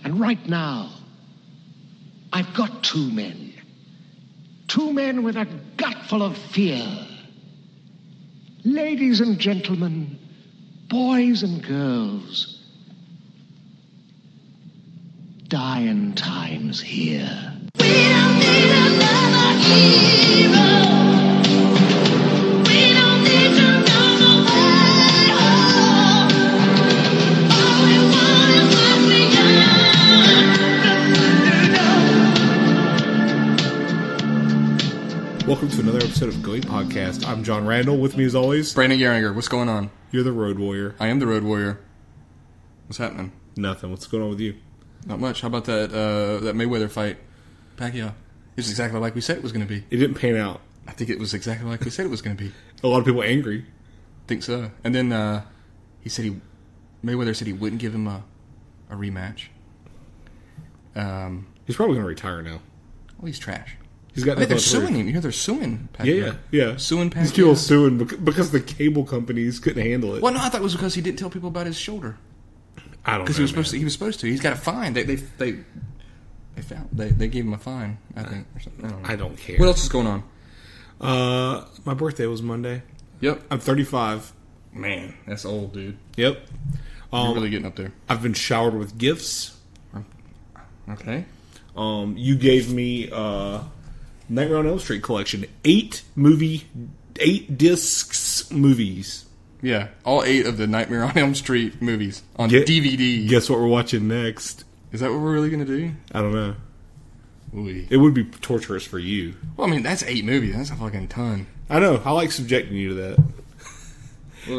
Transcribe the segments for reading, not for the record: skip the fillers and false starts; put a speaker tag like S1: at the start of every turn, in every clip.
S1: And right now, I've got two men. Two men with a gut full of fear. Ladies and gentlemen, boys and girls, dying times here.
S2: We don't need another hero. We don't need to run away home. All we want is what we got.
S3: Welcome to another episode of Going Podcast. I'm Jon Randall. With me as always,
S4: Brandon Gehringer, what's going on?
S3: You're the Road Warrior.
S4: I am the Road Warrior. What's happening?
S3: Nothing. What's going on with you?
S4: Not much. How about that Mayweather fight? Pacquiao. It was exactly like we said it was going to be.
S3: It didn't pan out.
S4: I think it was exactly like we said it was going to be.
S3: A lot of people angry.
S4: Think so. And then Mayweather said he wouldn't give him a rematch.
S3: He's probably going to retire now.
S4: Well, he's trash.
S3: He's got.
S4: They're suing him. You know, they're suing Pacquiao.
S3: Yeah.
S4: Suing Pacquiao.
S3: These people suing because the cable companies couldn't handle it.
S4: Well, no, I thought it was because he didn't tell people about his shoulder.
S3: I don't know.
S4: Because he was supposed to. He's got a fine. They gave him a fine, I think. Or something.
S3: I don't care.
S4: What else is going on?
S3: My birthday was Monday.
S4: Yep.
S3: I'm 35.
S4: Man, that's old, dude.
S3: Yep.
S4: You're really getting up there.
S3: I've been showered with gifts.
S4: Okay.
S3: You gave me Nightmare on Elm Street collection. 8 discs movies.
S4: Yeah, all 8 of the Nightmare on Elm Street movies on DVD.
S3: Guess what we're watching next?
S4: Is that what we're really going to do?
S3: I don't know.
S4: Ooh.
S3: It would be torturous for you.
S4: Well, I mean, that's 8 movies. That's a fucking ton.
S3: I know. I like subjecting you to that.
S4: Well,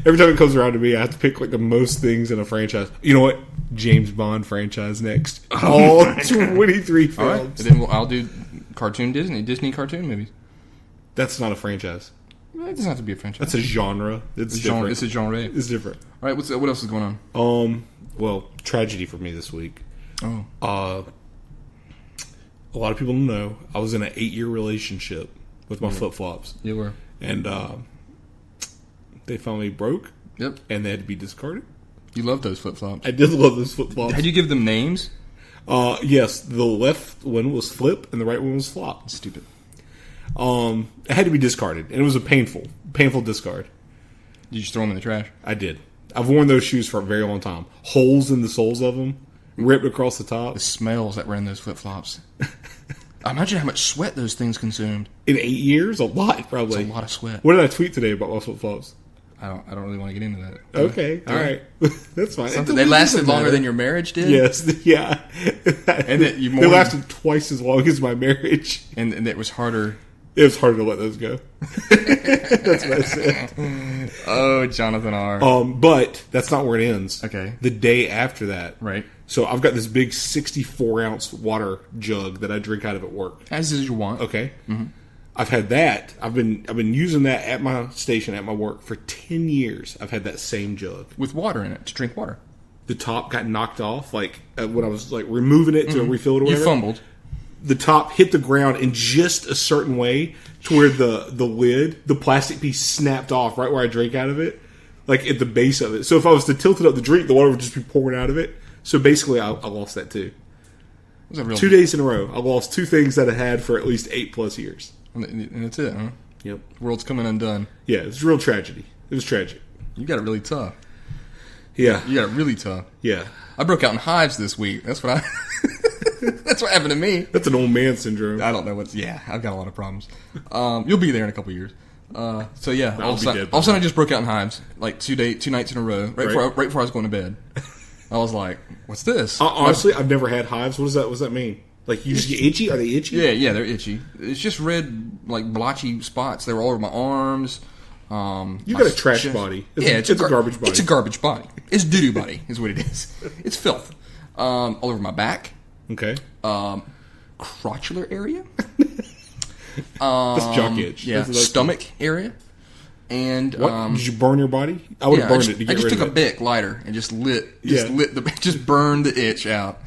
S3: Every time it comes around to me, I have to pick like the most things in a franchise. You know what? James Bond franchise next. All 23 films.
S4: All right. And then I'll do Disney cartoon movies.
S3: That's not a franchise.
S4: Well, it doesn't have to be a franchise.
S3: That's a genre. It's different.
S4: It's a genre.
S3: It's different.
S4: All right. What else is going on?
S3: Well, tragedy for me this week.
S4: Oh.
S3: A lot of people don't know I was in an 8-year relationship with my flip-flops.
S4: You were.
S3: And they finally broke.
S4: Yep.
S3: And they had to be discarded.
S4: You love those flip-flops.
S3: I did love those flip-flops.
S4: Had you give them names?
S3: Yes. The left one was flip and the right one was flop.
S4: Stupid.
S3: It had to be discarded. And it was a painful discard.
S4: Did you just throw them in the trash?
S3: I did. I've worn those shoes for a very long time. Holes in the soles of them. Ripped across the top.
S4: The smells that were in those flip-flops. Imagine how much sweat those things consumed.
S3: In 8 years? A lot, probably.
S4: It's a lot of sweat.
S3: What did I tweet today about my flip-flops?
S4: I don't really want to get into that.
S3: Okay. All right. That's fine.
S4: They lasted longer than your marriage did?
S3: Yes. Yeah.
S4: And
S3: they lasted twice as long as my marriage.
S4: And it was harder.
S3: It was harder to let those go. That's what I said.
S4: Oh, Jonathan R.
S3: But that's not where it ends.
S4: Okay.
S3: The day after that.
S4: Right.
S3: So I've got this big 64-ounce water jug that I drink out of at work.
S4: As you want.
S3: Okay. Mm-hmm. I've had that. I've been using that at my station, at my work, for 10 years. I've had that same jug.
S4: With water in it, to drink water.
S3: The top got knocked off, like, when I was, like, removing it to refill it or whatever.
S4: You fumbled.
S3: The top hit the ground in just a certain way to where the lid, the plastic piece snapped off right where I drank out of it, like at the base of it. So if I was to tilt it up to drink, the water would just be pouring out of it. So basically, I lost that too.
S4: Was that real?
S3: 2 days in a row, I lost 2 things that I had for at least 8+ years.
S4: And that's it, huh?
S3: Yep.
S4: The world's coming undone.
S3: Yeah, it's a real tragedy. It was tragic.
S4: You got it really tough.
S3: Yeah.
S4: You got it really tough.
S3: Yeah.
S4: I broke out in hives this week. That's what That's what happened to me.
S3: That's an old man syndrome.
S4: I don't know I've got a lot of problems. You'll be there in a couple years. So yeah, all of a sudden I just broke out in hives, like 2 nights in a row, right before I was going to bed. I was like, "What's this?"
S3: Honestly, I've never had hives. What does that mean? Like, you just get itchy? Are they itchy?
S4: Yeah, they're itchy. It's just red, like blotchy spots. They were all over my arms.
S3: You got a trash body. It's a garbage body.
S4: It's a garbage body. It's doo-doo body, is what it is. It's filth. All over my back.
S3: Okay.
S4: Crotchular area.
S3: That's jock itch.
S4: Yeah. Stomach area. And
S3: what? Did you burn your body? I would have burned it to get rid of it.
S4: I just took a Bic lighter and just burned the itch out.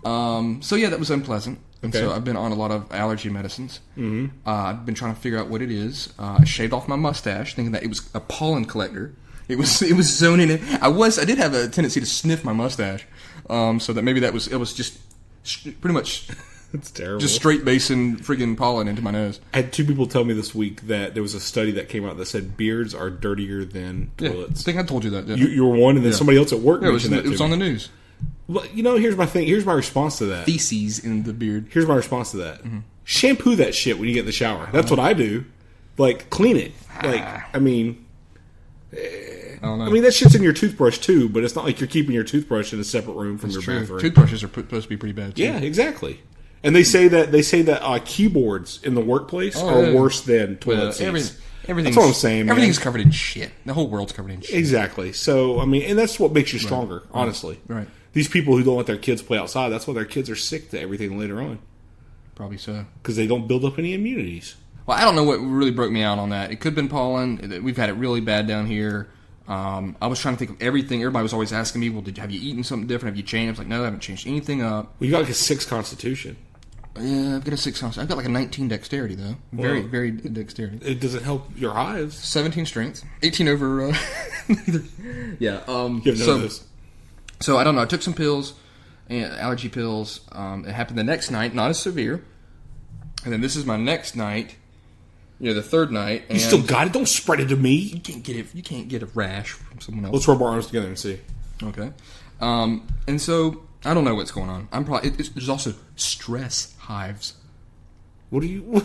S4: So yeah, that was unpleasant. And so I've been on a lot of allergy medicines. Mm-hmm. I've been trying to figure out what it is. I shaved off my mustache, thinking that it was a pollen collector. It was zoning in. I did have a tendency to sniff my mustache. So that maybe it was just pretty much
S3: It's terrible.
S4: just straight basing friggin' pollen into my nose.
S3: I had 2 people tell me this week that there was a study that came out that said beards are dirtier than toilets.
S4: I think I told you that. Didn't I?
S3: You were one, and then somebody else at work mentioned that.
S4: It was on the news.
S3: Well, here's my thing. Here's my response to that.
S4: Feces in the beard.
S3: Here's my response to that. Mm-hmm. Shampoo that shit when you get in the shower. That's what I do. Like, clean it. Like, I mean,
S4: I don't know.
S3: I mean, that shit's in your toothbrush too, but it's not like you're keeping your toothbrush in a separate room from your bathroom.
S4: Toothbrushes are supposed to be pretty bad too.
S3: Yeah, exactly. And they say that keyboards in the workplace are worse than toilet seats.
S4: Everything's,
S3: that's what I'm saying.
S4: Everything's covered in shit. The whole world's covered in shit.
S3: Exactly. So I mean, and that's what makes you stronger. Honestly,
S4: right.
S3: These people who don't let their kids play outside, that's why their kids are sick to everything later on.
S4: Probably so.
S3: Because they don't build up any immunities.
S4: Well, I don't know what really broke me out on that. It could have been pollen. We've had it really bad down here. I was trying to think of everything. Everybody was always asking me, well, have you eaten something different? Have you changed? I was like, no, I haven't changed anything up.
S3: Well, you got like a 6 constitution.
S4: Yeah, I've got a 6 ounce. I've got like a 19 dexterity, though. Very, very dexterity.
S3: It doesn't help your hives.
S4: 17 strength. 18 over... yeah.
S3: You have none of this.
S4: So, I don't know. I took some pills, allergy pills. It happened the next night, not as severe. And then this is my next night, the third night. And
S3: you still got it? Don't spread it to me.
S4: You can't get a rash from someone else.
S3: Let's rub our arms together and see.
S4: Okay. And so, I don't know what's going on. There's also stress hives.
S3: What do you...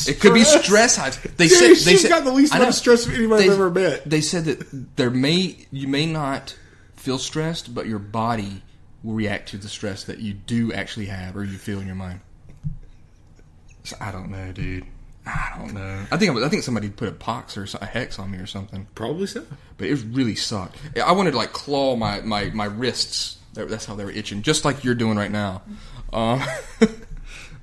S4: It could be stress hives. They
S3: Dude,
S4: said
S3: she's got the least amount of stress of anybody I've ever met.
S4: They said that you may not feel stressed, but your body will react to the stress that you do actually have or you feel in your mind. So, I don't know, dude. I don't know. I think somebody put a pox or a hex on me or something.
S3: Probably so.
S4: But it really sucked. I wanted to claw my wrists. That's how they were itching, just like you're doing right now.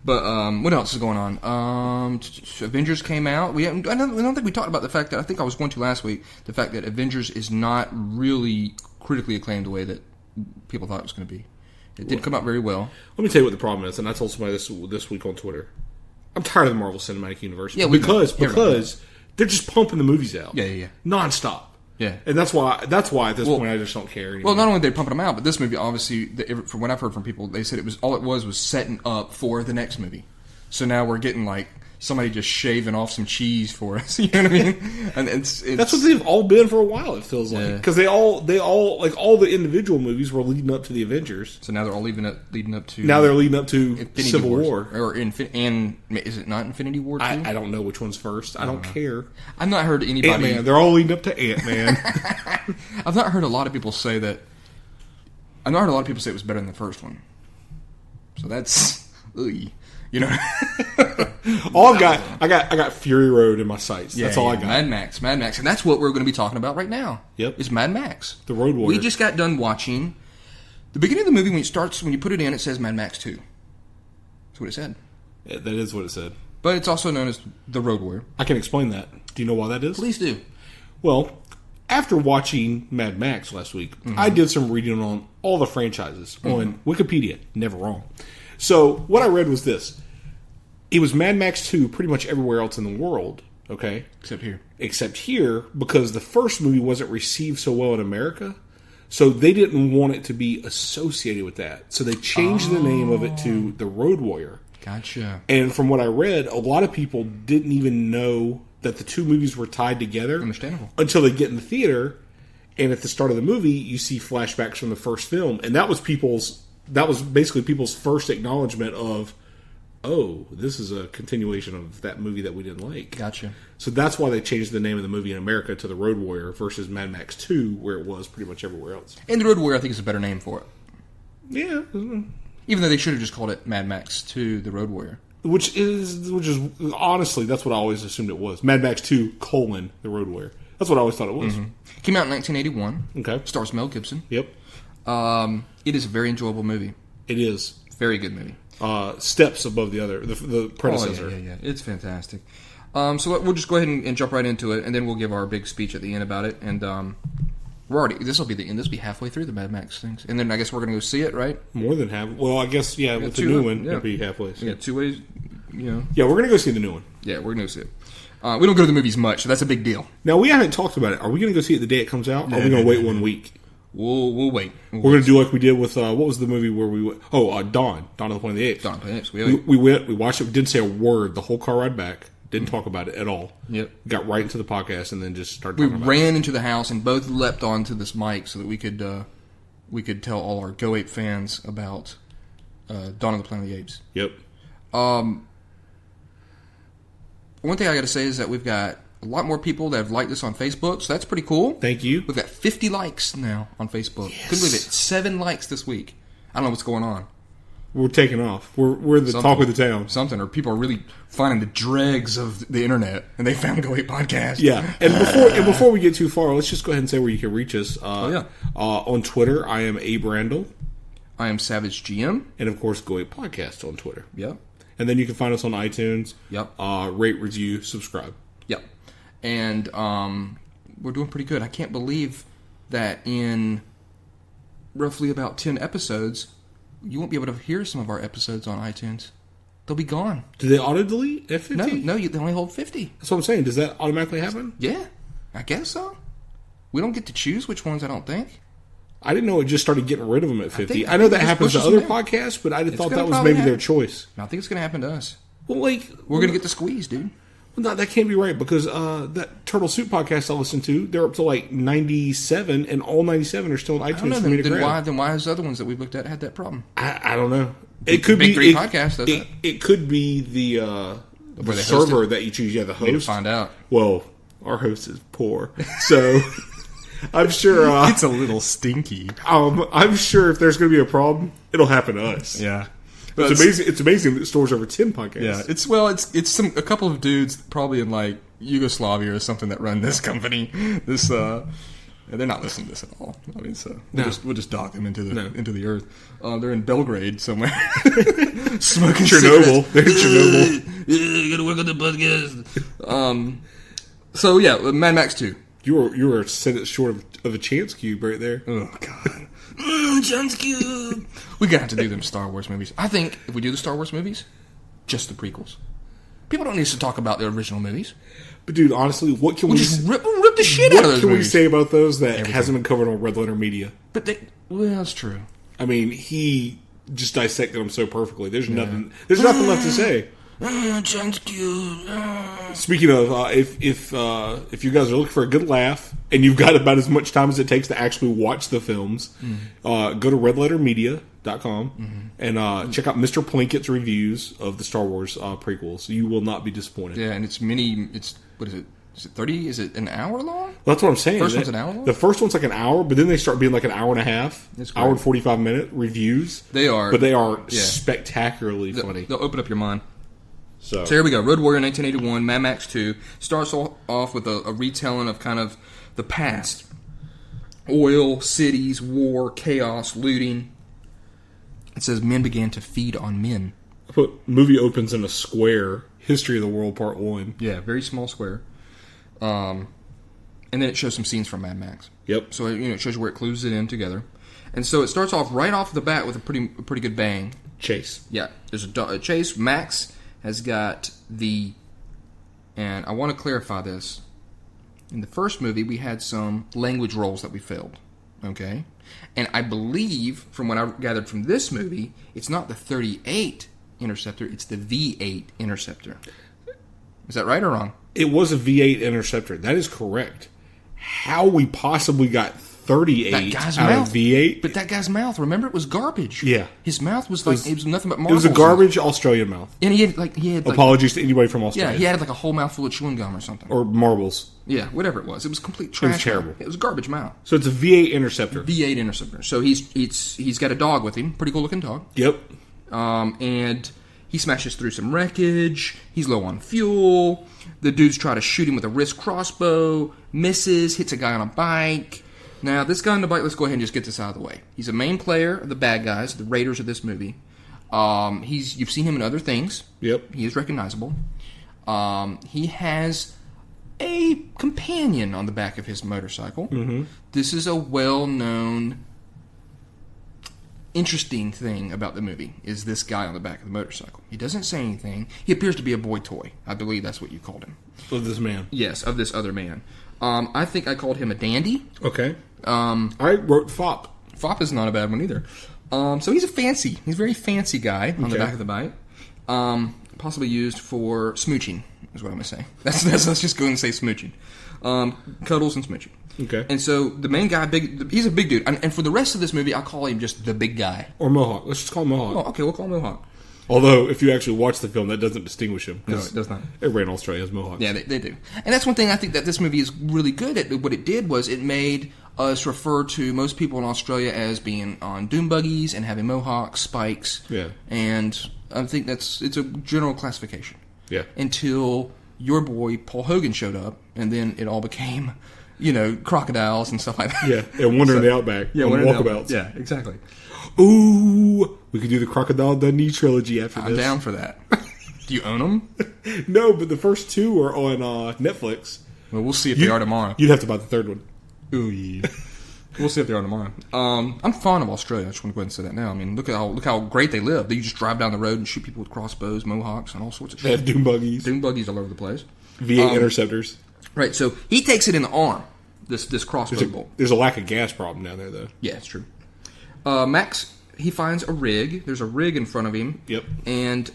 S4: But what else is going on? Avengers came out. I don't think we talked about the fact that I think I was going to last week. The fact that Avengers is not really critically acclaimed the way that people thought it was going to be. It did come out very well.
S3: Let me tell you what the problem is, and I told somebody this week on Twitter. I'm tired of the Marvel Cinematic Universe.
S4: Yeah,
S3: because they're just pumping the movies out.
S4: Yeah.
S3: Nonstop.
S4: Yeah.
S3: And that's why at this point I just don't care anymore.
S4: Well, not only are they pumping them out, but this movie, obviously, from what I've heard from people, they said it was setting up for the next movie. So now we're getting somebody just shaving off some cheese for us. You know what I mean? And it's
S3: that's what they've all been for a while. It feels like because they all like all the individual movies were leading up to the Avengers.
S4: So now they're all leading up to.
S3: Now they're leading up to
S4: Infinity
S3: Civil
S4: Wars.
S3: War.
S4: Or is it not Infinity War? Too?
S3: I don't know which one's first. I don't care.
S4: I've not heard anybody.
S3: Ant-Man. They're all leading up to Ant-Man.
S4: I've not heard a lot of people say that. I've not heard a lot of people say it was better than the first one. So that's.
S3: All I got Fury Road in my sights. That's all I got.
S4: Mad Max, and that's what we're going to be talking about right now.
S3: Yep,
S4: it's Mad Max,
S3: the Road Warrior.
S4: We just got done watching the beginning of the movie. When you put it in, it says Mad Max 2. That's what it said.
S3: Yeah, that is what it said.
S4: But it's also known as the Road Warrior.
S3: I can explain that. Do you know why that is?
S4: Please do.
S3: Well, after watching Mad Max last week, I did some reading on all the franchises on Wikipedia. Never wrong. So what I read was this. It was Mad Max 2 pretty much everywhere else in the world, okay? Except here, because the first movie wasn't received so well in America, so they didn't want it to be associated with that. So they changed the name of it to The Road Warrior.
S4: Gotcha.
S3: And from what I read, a lot of people didn't even know that the two movies were tied together.
S4: Understandable.
S3: Until they get in the theater, and at the start of the movie, you see flashbacks from the first film, and that was basically people's first acknowledgement of, oh, this is a continuation of that movie that we didn't like.
S4: Gotcha.
S3: So that's why they changed the name of the movie in America to The Road Warrior versus Mad Max 2, where it was pretty much everywhere else.
S4: And The Road Warrior, I think, is a better name for it.
S3: Yeah.
S4: Even though they should have just called it Mad Max 2, The Road Warrior.
S3: Which is honestly, that's what I always assumed it was. Mad Max 2, The Road Warrior. That's what I always thought it was.
S4: Came out in 1981.
S3: Okay.
S4: Stars Mel Gibson.
S3: Yep.
S4: It is a very enjoyable movie.
S3: It is.
S4: Very good movie.
S3: Steps above the predecessor.
S4: Yeah. It's fantastic. So we'll just go ahead and jump right into it, and then we'll give our big speech at the end about it. And this will be the end. This will be halfway through the Mad Max things, and then I guess we're going to go see it, right?
S3: More than half. Well, I guess with the new one, it'll be halfway. So.
S4: Yeah, 2 ways.
S3: Yeah, we're going to go see the new one.
S4: Yeah, we're going to go see it. We don't go to the movies much, so that's a big deal.
S3: Now we haven't talked about it. Are we going to go see it the day it comes out, or are we going to wait 1 week?
S4: We'll wait.
S3: We're going to do like we did with, what was the movie where we went? Oh, Dawn of the Planet of the Apes.
S4: Dawn of the Planet of the Apes.
S3: We went, we watched it, we didn't say a word the whole car ride back. Didn't talk about it at all.
S4: Yep.
S3: Got right into the podcast and then just started
S4: We
S3: talking about
S4: ran into the house and both leapt onto this mic so that we could tell all our Go Ape fans about Dawn of the Planet of the Apes.
S3: Yep.
S4: One thing I got to say is that we've got a lot more people that have liked this on Facebook, so that's pretty cool.
S3: Thank you.
S4: We've got 50 likes now on Facebook.
S3: Yes.
S4: Couldn't believe it. 7 likes this week. I don't know what's going on.
S3: We're taking off. We're the talk of the town.
S4: Something, or people are really finding the dregs of the internet, and they found Go Ape Podcast.
S3: Yeah, and before we get too far, let's just go ahead and say where you can reach us. On Twitter, I am Abe Randall.
S4: I am Savage GM.
S3: And of course, Go Ape Podcast on Twitter.
S4: Yep.
S3: And then you can find us on iTunes.
S4: Yep.
S3: Rate, review, subscribe.
S4: Yep. And we're doing pretty good. I can't believe that in roughly about 10 episodes, you won't be able to hear some of our episodes on iTunes. They'll be gone.
S3: Do they auto-delete at 50?
S4: No, they only hold 50.
S3: That's what I'm saying. Does that automatically happen?
S4: Yeah, I guess so. We don't get to choose which ones, I don't think.
S3: I didn't know it just started getting rid of them at 50.
S4: I
S3: I know
S4: think
S3: that
S4: it just
S3: happens to
S4: pushes
S3: other
S4: them in.
S3: podcasts, but I thought
S4: gonna
S3: that was
S4: probably
S3: maybe their
S4: happen.
S3: choice.
S4: I think it's going to happen to us.
S3: Well, like...
S4: We're going to get the squeeze, dude.
S3: Well, no, that can't be right, because that Turtle Soup podcast I listened to, they're up to like 97, and all 97 are still on
S4: I don't
S3: iTunes
S4: know.
S3: for me to grab.
S4: Then why has the other ones that we looked at had that problem?
S3: I don't know. It could
S4: Big
S3: be
S4: Three Podcast does that.
S3: It could be the
S4: Where they host
S3: server
S4: it.
S3: that you choose. Yeah, the host.
S4: We need to find out.
S3: Well, our host is poor, so I'm sure
S5: It's a little stinky.
S3: I'm sure if there's going to be a problem, it'll happen to us.
S5: Yeah.
S3: It's amazing. It's amazing that it stores over 10 podcasts.
S5: Yeah,
S4: It's a couple of dudes probably in like Yugoslavia or something that run this company. They're not listening to this at all. I mean, so we'll just dock them into the earth. They're in Belgrade somewhere, smoking
S3: Chernobyl.
S4: cigarettes.
S3: They're in Chernobyl.
S4: Gotta work on the podcast. So yeah, Mad Max 2.
S3: You were a sentence short of a chance cube right there.
S5: Oh God.
S4: Chance Cube. We're gonna have to do them Star Wars movies. I think if we do the Star Wars movies, just the prequels. People don't need to talk about the original movies.
S3: But dude, honestly, what can
S4: We'll
S3: we
S4: just rip the shit out of
S3: what
S4: those
S3: can we
S4: movies.
S3: say about those that hasn't been covered on Red Letter Media?
S4: But that's true.
S3: I mean, he just dissected them so perfectly. There's nothing left to say.
S4: Chance Cube.
S3: Speaking of, if you guys are looking for a good laugh and you've got about as much time as it takes to actually watch the films, go to redlettermedia.com and check out Mr. Plinkett's reviews of the Star Wars prequels. You will not be disappointed.
S4: Yeah, and it's what is it? Is it 30? Is it an hour long?
S3: Well, that's what I'm saying.
S4: First one's an hour long?
S3: The first one's like an hour, but then they start being like an hour and a half,
S4: That's great.
S3: hour and 45-minute reviews.
S4: They are.
S3: But they are
S4: Yeah.
S3: spectacularly funny.
S4: They'll open up your mind.
S3: So
S4: So here we go. Road Warrior 1981, Mad Max 2. Starts off with a retelling of kind of the past. Oil, cities, war, chaos, looting. It says men began to feed on men.
S3: movie opens in a square. History of the World Part 1.
S4: Yeah, very small square. And then it shows some scenes from Mad Max.
S3: Yep.
S4: So it shows you where it clues it in together. And so it starts off right off the bat with a pretty good bang.
S3: Chase.
S4: Yeah, there's a chase. Max has got and I want to clarify this. In the first movie, we had some language roles that we failed. Okay? And I believe, from what I gathered from this movie, it's not the 38 Interceptor, it's the V8 Interceptor. Is that right or wrong?
S3: It was a V8 Interceptor. That is correct. How we possibly got 38
S4: That guy's
S3: out
S4: mouth.
S3: of V8?
S4: But that guy's mouth, remember, it was garbage.
S3: Yeah.
S4: His mouth was like, it was nothing but
S3: It
S4: marbles.
S3: was a garbage Australian mouth.
S4: And he had like...
S3: Apologies to anybody from Australia.
S4: Yeah, he had like a whole mouthful of chewing gum or something.
S3: Or marbles.
S4: Yeah, whatever it was. It was complete trash.
S3: It was terrible.
S4: It was garbage mouth.
S3: So it's a V8 Interceptor.
S4: V8 Interceptor. So he's got a dog with him. Pretty cool looking dog.
S3: Yep.
S4: And he smashes through some wreckage. He's low on fuel. The dudes try to shoot him with a wrist crossbow. Misses. Hits a guy on a bike. Now, this guy on the bike, let's go ahead and just get this out of the way. He's a main player of the bad guys, the raiders of this movie. You've seen him in other things.
S3: Yep.
S4: He is recognizable. He has a companion on the back of his motorcycle. Mm-hmm. This is a well-known, interesting thing about the movie, is this guy on the back of the motorcycle. He doesn't say anything. He appears to be a boy toy. I believe that's what you called him.
S3: Of this man.
S4: Yes, of this other man. I think I called him a dandy.
S3: Okay. I wrote fop.
S4: Fop is not a bad one either. So he's a very fancy guy on the back of the bike. Possibly used for smooching, is what I'm going to say. Let's just go and say smooching. Cuddles and smooching.
S3: Okay.
S4: And so the main guy, he's a big dude. And for the rest of this movie, I'll call him just the big guy.
S3: Or Mohawk. Let's just call him Mohawk.
S4: Oh, okay, we'll call him Mohawk.
S3: Although, if you actually watch the film, that doesn't distinguish him.
S4: No, it does not.
S3: Everybody in Australia has Mohawks.
S4: Yeah, they do. And that's one thing I think that this movie is really good at. What it did was it made us refer to most people in Australia as being on dune buggies and having mohawks, spikes.
S3: Yeah.
S4: And I think it's a general classification.
S3: Yeah.
S4: Until your boy Paul Hogan showed up, and then it all became, crocodiles and stuff like that.
S3: Yeah, and Wonder in the Outback.
S4: Yeah,
S3: on
S4: Wonder
S3: walkabouts.
S4: Yeah, exactly.
S3: Ooh, we could do the Crocodile Dundee trilogy after this.
S4: I'm down for that. Do you own them?
S3: No, but the first two are on Netflix.
S4: Well, we'll see if they are tomorrow.
S3: You'd have to buy the third one.
S4: Ooh, yeah. We'll see if they are tomorrow. I'm fond of Australia. I just want to go ahead and say that now. I mean, look how great they live. You just drive down the road and shoot people with crossbows, mohawks, and all sorts of
S3: They
S4: shit.
S3: have dune buggies.
S4: Dune buggies all over the place.
S3: V8 interceptors.
S4: Right, so he takes it in the arm. This crossbow bolt.
S3: There's a lack of gas problem down there, though.
S4: Yeah, it's true. Max, he finds a rig. There's a rig in front of him.
S3: Yep.
S4: And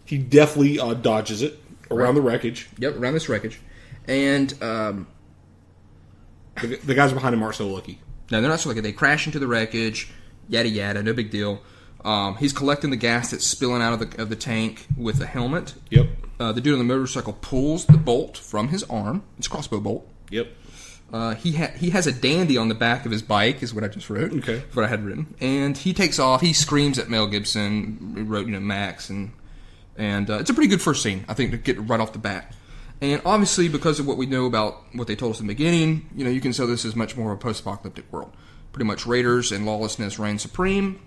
S3: he definitely dodges it around the wreckage.
S4: Yep, around this wreckage. And
S3: the guys behind him aren't so lucky.
S4: no, they're not so lucky. They crash into the wreckage. Yada yada, no big deal. He's collecting the gas that's spilling out of the tank with a helmet.
S3: Yep.
S4: The dude on the motorcycle pulls the bolt from his arm. It's a crossbow bolt.
S3: Yep.
S4: He has a dandy on the back of his bike, is what I just wrote.
S3: Okay.
S4: What I had written. And he takes off. He screams at Mel Gibson. He wrote, Max. And it's a pretty good first scene, I think, to get right off the bat. And obviously, because of what we know about what they told us in the beginning, you can say this is much more of a post-apocalyptic world. Pretty much raiders and lawlessness reign supreme.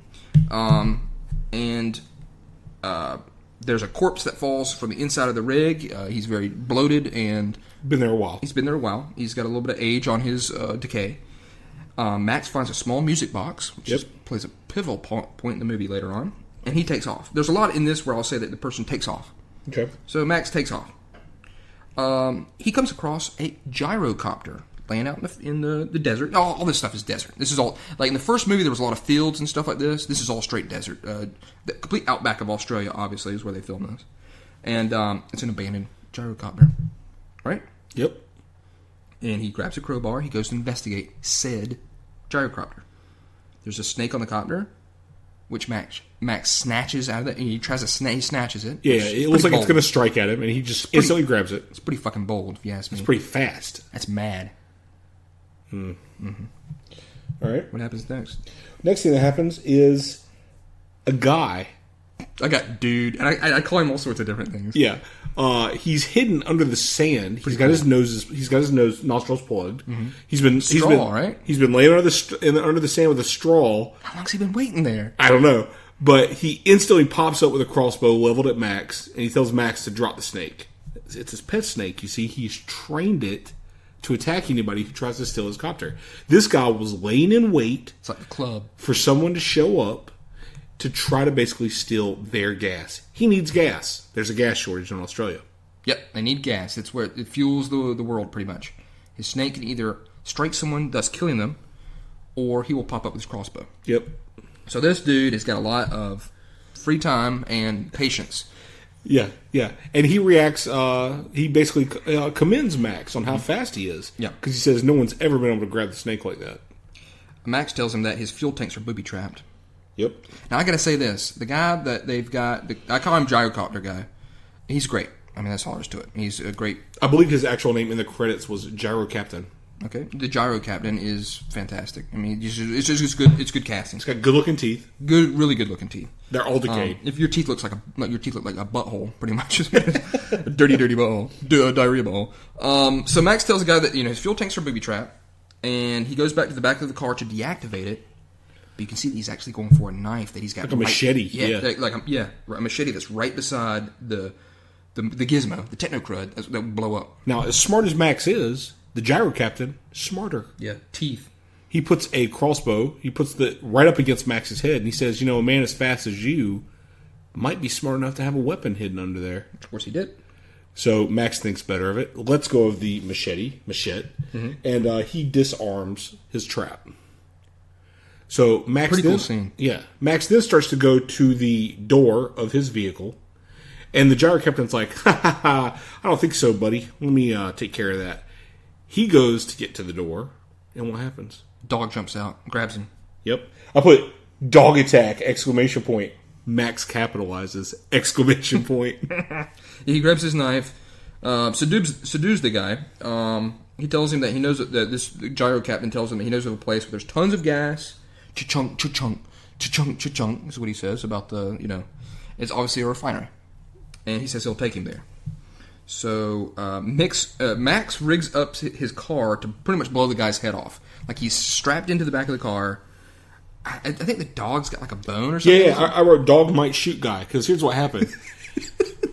S4: There's a corpse that falls from the inside of the rig. He's very bloated and...
S3: Been there a while.
S4: He's been there a while. He's got a little bit of age on his decay. Max finds a small music box, which plays a pivotal point in the movie later on, and he takes off. There's a lot in this where I'll say that the person takes off.
S3: Okay.
S4: So Max takes off. He comes across a gyrocopter laying out in the desert. All this stuff is desert. This is all... Like, in the first movie, there was a lot of fields and stuff like this. This is all straight desert. The complete outback of Australia, obviously, is where they filmed this. And it's an abandoned gyrocopter. Right?
S3: Yep.
S4: And he grabs a crowbar. He goes to investigate said gyrocopter. There's a snake on the copter, which Max snatches out of it. And he tries to he snatches it.
S3: Yeah, it looks like it's going to strike at him, and he just instantly grabs it.
S4: It's pretty fucking bold, if you ask me.
S3: It's pretty fast.
S4: That's mad.
S3: All right.
S4: What happens next?
S3: Next thing that happens is a guy.
S4: I got dude, and I call him all sorts of different things.
S3: Yeah, he's hidden under the sand. He's got his nostrils plugged. Mm-hmm. He's been
S4: right?
S3: He's been laying under the sand with a straw.
S4: How long's he been waiting there?
S3: I don't know, but he instantly pops up with a crossbow leveled at Max, and he tells Max to drop the snake. It's his pet snake. You see, he's trained it to attack anybody who tries to steal his copter. This guy was laying in wait.
S4: It's like the club
S3: for someone to show up to try to basically steal their gas. He needs gas. There's a gas shortage in Australia.
S4: Yep, they need gas. It's where it fuels the world, pretty much. His snake can either strike someone, thus killing them, or he will pop up with his crossbow.
S3: Yep.
S4: So this dude has got a lot of free time and patience.
S3: Yeah. And he reacts, he basically commends Max on how fast he is.
S4: Yeah.
S3: Because he says no one's ever been able to grab the snake like that.
S4: Max tells him that his fuel tanks are booby-trapped.
S3: Yep.
S4: Now, I gotta say this. The guy that they've got, I call him Gyrocopter Guy. He's great. I mean, that's all there is to it. He's a great...
S3: I believe his actual name in the credits was Gyro Captain.
S4: Okay. The Gyro Captain is fantastic. I mean, it's good. It's good casting.
S3: It's got good-looking teeth.
S4: Really good-looking teeth.
S3: They're all decayed.
S4: If your teeth look like a butthole, pretty much. A dirty butthole. Diarrhea butthole. So Max tells the guy that, his fuel tanks are booby-trapped, and he goes back to the back of the car to deactivate it. But you can see that he's actually going for a knife that he's got.
S3: Like a machete.
S4: Yeah. A machete that's right beside the gizmo, the techno crud that would blow up.
S3: Now, as smart as Max is, the Gyro Captain is smarter.
S4: Yeah, teeth.
S3: He puts a crossbow, he puts it right up against Max's head, and he says, a man as fast as you might be smart enough to have a weapon hidden under there.
S4: Of course he did.
S3: So Max thinks better of it, lets go of the machete, and he disarms his trap. So Max
S4: Pretty cool scene.
S3: Yeah. Max then starts to go to the door of his vehicle, and the gyro captain's like, ha ha ha, I don't think so, buddy. Let me take care of that. He goes to get to the door, and what happens?
S4: Dog jumps out, grabs him.
S3: Yep. I put dog attack, ! Max capitalizes, !
S4: He grabs his knife, subdues the guy. He tells him that he knows that this gyro captain tells him that he knows of a place where there's tons of gas. Cha-chunk, cha-chunk, cha-chunk, cha-chunk is what he says about it's obviously a refinery. And he says he'll take him there. So Max rigs up his car to pretty much blow the guy's head off. Like he's strapped into the back of the car. I think the dog's got like a bone or something.
S3: Yeah, I wrote dog might shoot guy, because here's what happened.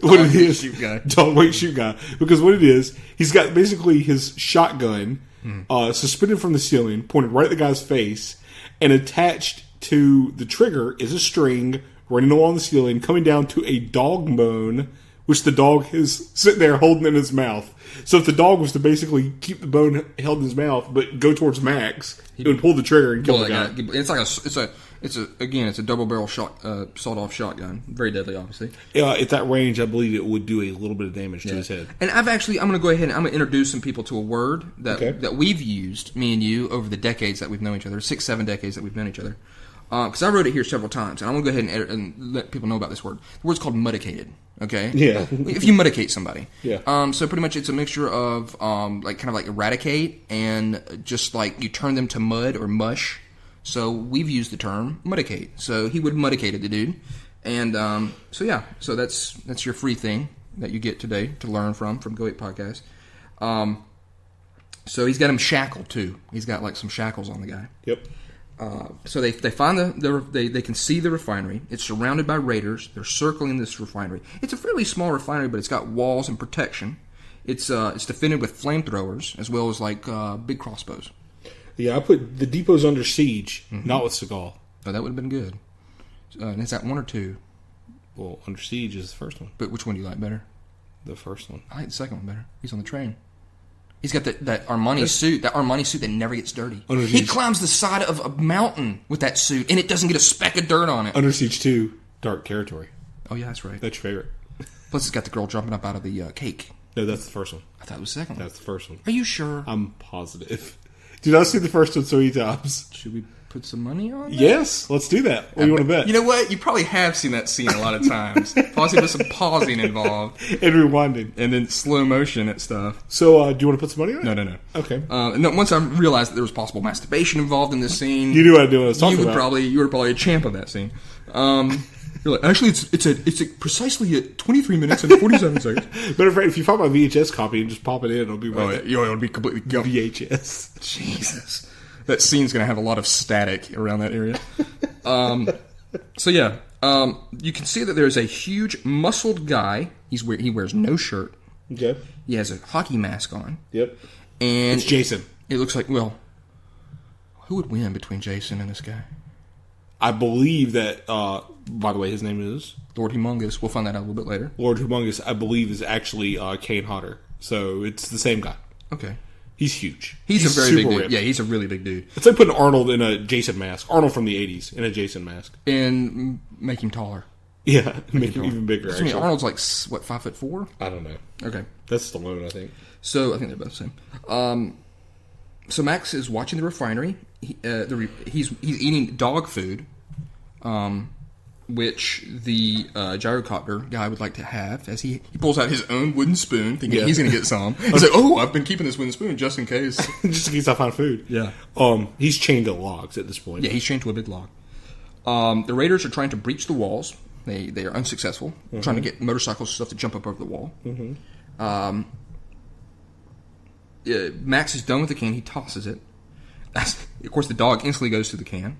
S3: What it is, dog might shoot guy. Because what it is, he's got basically his shotgun suspended from the ceiling, pointed right at the guy's face, and attached to the trigger is a string running along the ceiling, coming down to a dog bone, which the dog is sitting there holding in his mouth. So if the dog was to basically keep the bone held in his mouth, but go towards Max, it would pull the trigger and kill the guy.
S4: It's a double barrel sawed-off shotgun, very deadly, obviously.
S3: At that range, I believe it would do a little bit of damage to his head.
S4: And I'm going to go ahead and I'm going to introduce some people to a word that we've used, me and you, over the decades that we've known each other, 6-7 decades that we've known each other. Because I wrote it here several times, and I'm going to go ahead and let people know about this word. The word's called muddicated. Okay.
S3: Yeah.
S4: If you muddicate somebody.
S3: Yeah.
S4: So pretty much it's a mixture of kind of like eradicate and just like you turn them to mud or mush. So we've used the term muddicate. So he would muddicated the dude, and so that's your free thing that you get today to learn from Go Ape Podcast. So he's got him shackled too. He's got like some shackles on the guy.
S3: Yep.
S4: So they find they can see the refinery. It's surrounded by raiders. They're circling this refinery. It's a fairly small refinery, but it's got walls and protection. It's defended with flamethrowers as well as like big crossbows.
S3: Yeah, I put the depot's under siege, not with Seagal.
S4: Oh, that would have been good. And is that 1 or 2?
S3: Well, under siege is the first one.
S4: But which one do you like better?
S3: The first one.
S4: I like the second one better. He's on the train. He's got that Armani suit. That Armani suit that never gets dirty. He climbs the side of a mountain with that suit, and it doesn't get a speck of dirt on it.
S3: Under Siege 2, Dark Territory.
S4: Oh, yeah, that's right.
S3: That's your favorite.
S4: Plus, it's got the girl jumping up out of the cake.
S3: No, that's the first one.
S4: I thought it was the second one.
S3: That's the first one.
S4: Are you sure?
S3: I'm positive. Did I see the first one so many times?
S4: Should we put some money on that?
S3: Yes, let's do that. What do you want to bet?
S4: You know what? You probably have seen that scene a lot of times. Possibly with some pausing involved.
S3: And rewinding.
S4: And then slow motion and stuff.
S3: So, do you want to put some money on it?
S4: No.
S3: Okay.
S4: Once I realized that there was possible masturbation involved in this scene...
S3: You knew what I was talking about.
S4: You were probably a champ of that scene. You're like, actually, it's precisely at 23 minutes and 47 seconds.
S3: Matter of fact, if you find my VHS copy and just pop it in, it'll be right.
S4: It'll be completely
S3: VHS.
S4: Jesus. That scene's going to have a lot of static around that area. You can see that there's a huge muscled guy. He wears no shirt.
S3: Okay.
S4: He has a hockey mask on.
S3: Yep.
S4: And
S3: it's Jason.
S4: It looks like, who would win between Jason and this guy?
S3: I believe that, by the way, his name is?
S4: Lord Humongous. We'll find that out a little bit later.
S3: Lord Humongous, I believe, is actually Kane Hodder. So it's the same guy.
S4: Okay.
S3: He's huge.
S4: He's a very big dude.
S3: Ripped.
S4: Yeah, he's a really big dude.
S3: It's like putting Arnold in a Jason mask. Arnold from the 80s in a Jason mask.
S4: And make him taller.
S3: Yeah, make him even bigger.
S4: I mean, Arnold's like, 5'4"?
S3: I don't know.
S4: Okay.
S3: That's Stallone, I think.
S4: So, I think they're both the same. So Max is watching the refinery. He's eating dog food, which the gyrocopter guy would like to have, as he pulls out his own wooden spoon, thinking he's going to get some. He's like, I've been keeping this wooden spoon just in case.
S3: Just in case I find food.
S4: Yeah.
S3: He's chained to logs at this point.
S4: Yeah, he's chained to a big log. The raiders are trying to breach the walls. They are unsuccessful, trying to get motorcycles and stuff to jump up over the wall. Max is done with the can. He tosses it. Of course, the dog instantly goes to the can.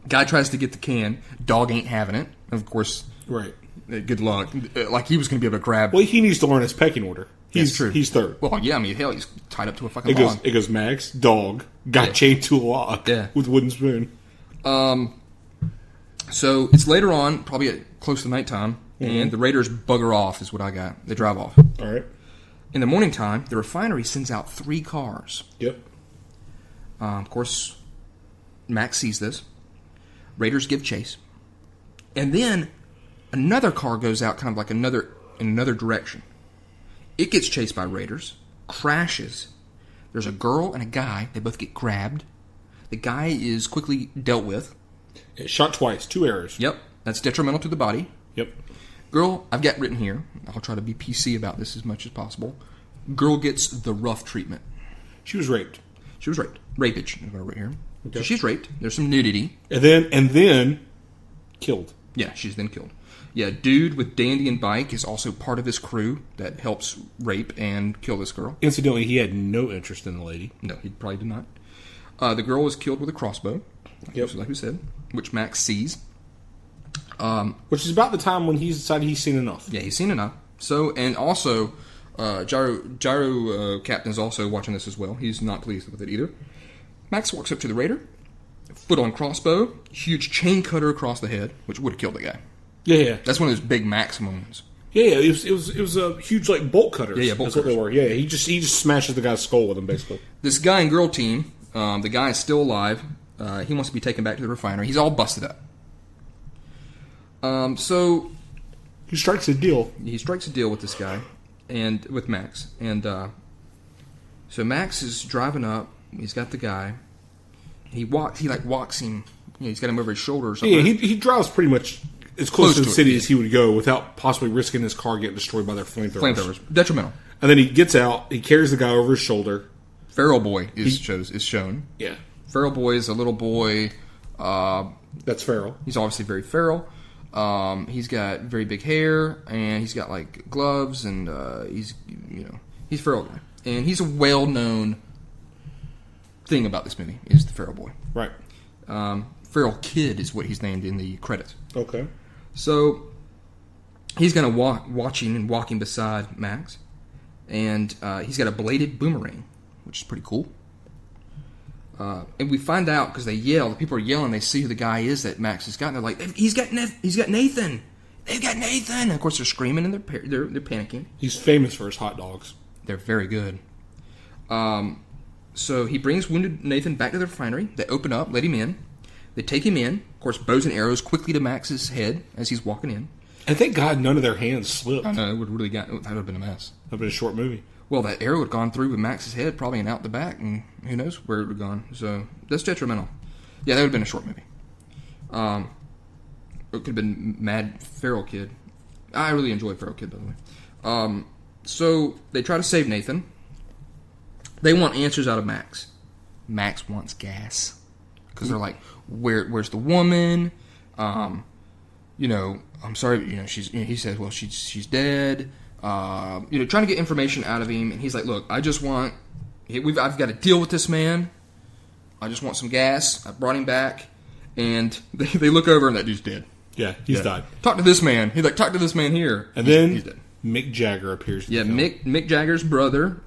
S4: Guy tries to get the can. Dog ain't having it. Of course,
S3: right.
S4: Good luck. Like he was going to be able to grab.
S3: Well, he needs to learn his pecking order.
S4: That's true.
S3: He's third.
S4: Well, yeah. I mean, hell, he's tied up to a fucking log.
S3: It goes Max, dog, got chained to a log with wooden spoon.
S4: So it's later on, probably close to nighttime, and the raiders bugger off. Is what I got. They drive off.
S3: All right.
S4: In the morning time, the refinery sends out 3 cars.
S3: Yep.
S4: Of course, Max sees this. Raiders give chase. And then another car goes out kind of like in another direction. It gets chased by raiders, crashes. There's a girl and a guy. They both get grabbed. The guy is quickly dealt with.
S3: Shot twice, 2 arrows.
S4: Yep, that's detrimental to the body.
S3: Yep.
S4: Girl, I've got written here. I'll try to be PC about this as much as possible. Girl gets the rough treatment.
S3: She was raped.
S4: She was raped. Rapage is what I wrote here.
S3: Okay.
S4: So she's raped. There's some nudity.
S3: And then killed.
S4: Yeah, she's then killed. Yeah, dude with dandy and bike is also part of his crew that helps rape and kill this girl.
S3: Incidentally, he had no interest in the lady.
S4: No, he probably did not. The girl was killed with a crossbow. Like we said, which Max sees.
S3: Which is about the time when he's decided he's seen enough.
S4: Yeah, he's seen enough. So, and also, Gyro Captain is also watching this as well. He's not pleased with it either. Max walks up to the raider, foot on crossbow, huge chain cutter across the head, which would have killed the guy.
S3: Yeah.
S4: That's one of those big Max moments.
S3: Yeah. It was a huge like bolt cutter.
S4: Yeah, bolt
S3: That's what they
S4: cutters.
S3: were. Yeah, he just smashes the guy's skull with him basically.
S4: This guy and girl team, the guy is still alive. He wants to be taken back to the refinery. He's all busted up. So
S3: He strikes a deal.
S4: he strikes a deal with this guy and with Max, and so Max is driving up. He's got the guy. He walks him. He's got him over his shoulder or something.
S3: Yeah, he drives pretty much as close to the city as he would go without possibly risking his car getting destroyed by their flamethrowers.
S4: Detrimental.
S3: And then he gets out. He carries the guy over his shoulder.
S4: Feral boy is shown.
S3: Yeah,
S4: Feral boy is a little boy.
S3: that's feral.
S4: He's obviously very feral. He's got very big hair, and he's got like gloves, and he's feral guy, and he's a well-known thing about this movie is the feral boy.
S3: Right.
S4: Feral kid is what he's named in the credits.
S3: Okay.
S4: So he's gonna walking beside Max, and he's got a bladed boomerang, which is pretty cool. And we find out because they yell. The people are yelling. They see who the guy is that Max has got. And they're like, "He's got Nathan. They've got Nathan." And of course, they're screaming and they're panicking.
S3: He's famous for his hot dogs.
S4: They're very good. So he brings wounded Nathan back to the refinery. They open up, let him in. They take him in. Of course, bows and arrows quickly to Max's head as he's walking in.
S3: And thank God none of their hands slipped.
S4: I know it would that would have been a mess.
S3: That would have been a short movie.
S4: Well, that arrow would have gone through with Max's head, probably and out the back, and who knows where it would have gone. So that's detrimental. Yeah, that would have been a short movie. It could have been Mad Feral Kid. I really enjoyed Feral Kid, by the way. So they try to save Nathan. They want answers out of Max. Max wants gas because they're like, "Where's the woman?" I'm sorry. He says, "Well, she's dead." Trying to get information out of him, and he's like, "Look, I've got to deal with this man. I just want some gas. I brought him back," and they look over, and that dude's dead.
S3: Yeah, he's died.
S4: Talk to this man. He's like, "Talk to this man here,"
S3: And then
S4: he's dead.
S3: Mick Jagger appears.
S4: Yeah, Mick Jagger's brother,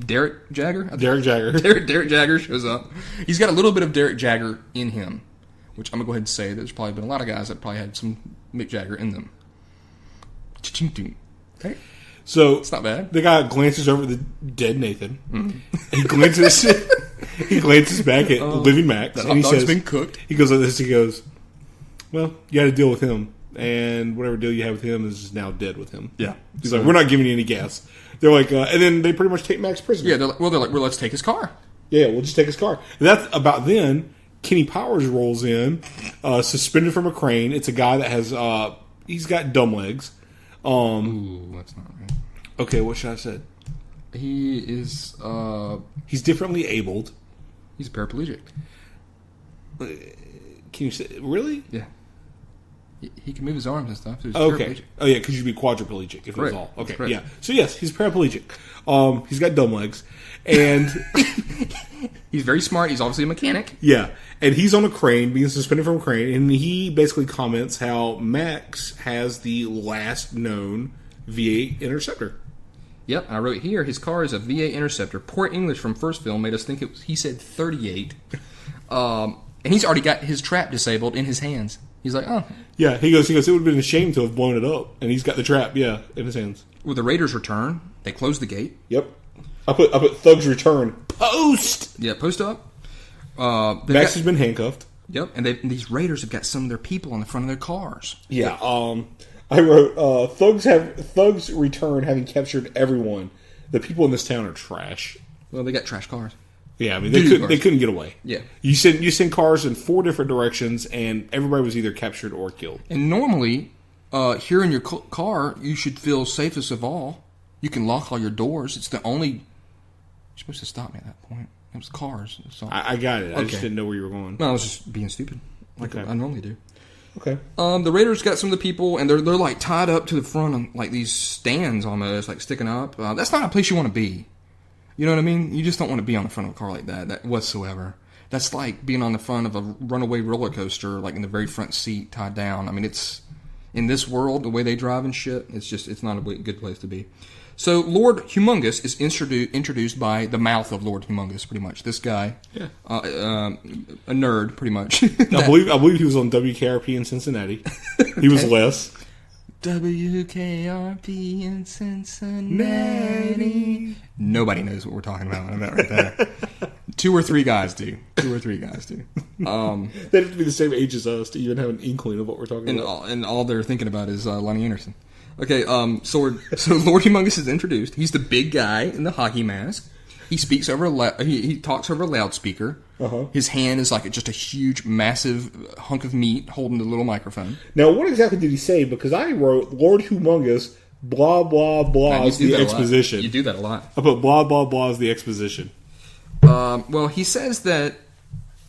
S4: Derek Jagger.
S3: Derek Jagger.
S4: Derek Jagger shows up. He's got a little bit of Derek Jagger in him, which I'm gonna go ahead and say there's probably been a lot of guys that probably had some Mick Jagger in them. Okay.
S3: So
S4: It's not bad.
S3: The guy glances over the dead Nathan. He glances back at living Max, and he
S4: hot dog's
S3: says,
S4: been cooked.
S3: He goes like this. He goes, "Well, you got to deal with him, and whatever deal you have with him is now dead with him."
S4: Yeah.
S3: He's like, "We're not giving you any gas." They're like, and then they pretty much take Max prisoner.
S4: Yeah, they're like, well, let's take his car.
S3: Yeah, we'll just take his car. And that's about then. Kenny Powers rolls in, suspended from a crane. It's a guy that has he's got dumb legs.
S4: Ooh, that's not right.
S3: Okay, what should I have said?
S4: He is.
S3: He's differently abled.
S4: He's a paraplegic.
S3: Can you say really?
S4: Yeah. He can move his arms and stuff. So he's
S3: Okay.
S4: paraplegic.
S3: Oh yeah, because you'd be quadriplegic if it was
S4: Correct.
S3: all. Okay,
S4: Correct.
S3: yeah. So yes, he's paraplegic. He's got dumb legs, and
S4: He's very smart. He's obviously a mechanic.
S3: yeah, and he's on a crane, being suspended from a crane, and he basically comments how Max has the last known V8 Interceptor.
S4: Yep, I wrote here, his car is a V8 Interceptor. Poor English from first film made us think he said 38. And he's already got his trap disabled in his hands. He's like, oh.
S3: Yeah, he goes, it would have been a shame to have blown it up, and he's got the trap, in his hands.
S4: Well, the Raiders return. They close the gate.
S3: Yep. I put Thugs return. Post!
S4: Yeah, post up.
S3: Max has been handcuffed.
S4: Yep, and these Raiders have got some of their people on the front of their cars.
S3: Yeah, I wrote, Thugs return having captured everyone. The people in this town are trash.
S4: Well, they got trash cars.
S3: Yeah, I mean, they couldn't get away.
S4: Yeah.
S3: You send cars in 4 different directions, and everybody was either captured or killed.
S4: And normally, here in your car, you should feel safest of all. You can lock all your doors. It's the only... You're supposed to stop me at that point. It was cars.
S3: I got it. I just didn't know where you were going.
S4: No, I was just being stupid, like I normally do.
S3: Okay.
S4: The Raiders got some of the people, and they're like tied up to the front of like these stands almost, like sticking up. That's not a place you want to be. You know what I mean? You just don't want to be on the front of a car like that whatsoever. That's like being on the front of a runaway roller coaster, like in the very front seat, tied down. I mean, it's in this world, the way they drive and shit. It's not a good place to be. So Lord Humongous is introduced by the mouth of Lord Humongous, pretty much. This guy, a nerd, pretty much.
S3: I believe he was on WKRP in Cincinnati. He was Les.
S4: WKRP in Cincinnati. Nobody knows what we're talking about right there. 2 or 3 guys do. They have to
S3: be the same age as us to even have an inkling of what we're talking about.
S4: And all they're thinking about is Lonnie Anderson. Okay, so Lord Humongous is introduced. He's the big guy in the hockey mask. He speaks over he talks over a loudspeaker. Uh-huh. His hand is like just a huge, massive hunk of meat holding the little microphone.
S3: Now, what exactly did he say? Because I wrote Lord Humongous, blah blah blah is the exposition.
S4: You do that a lot.
S3: I put blah blah blah is the exposition.
S4: Well, he says that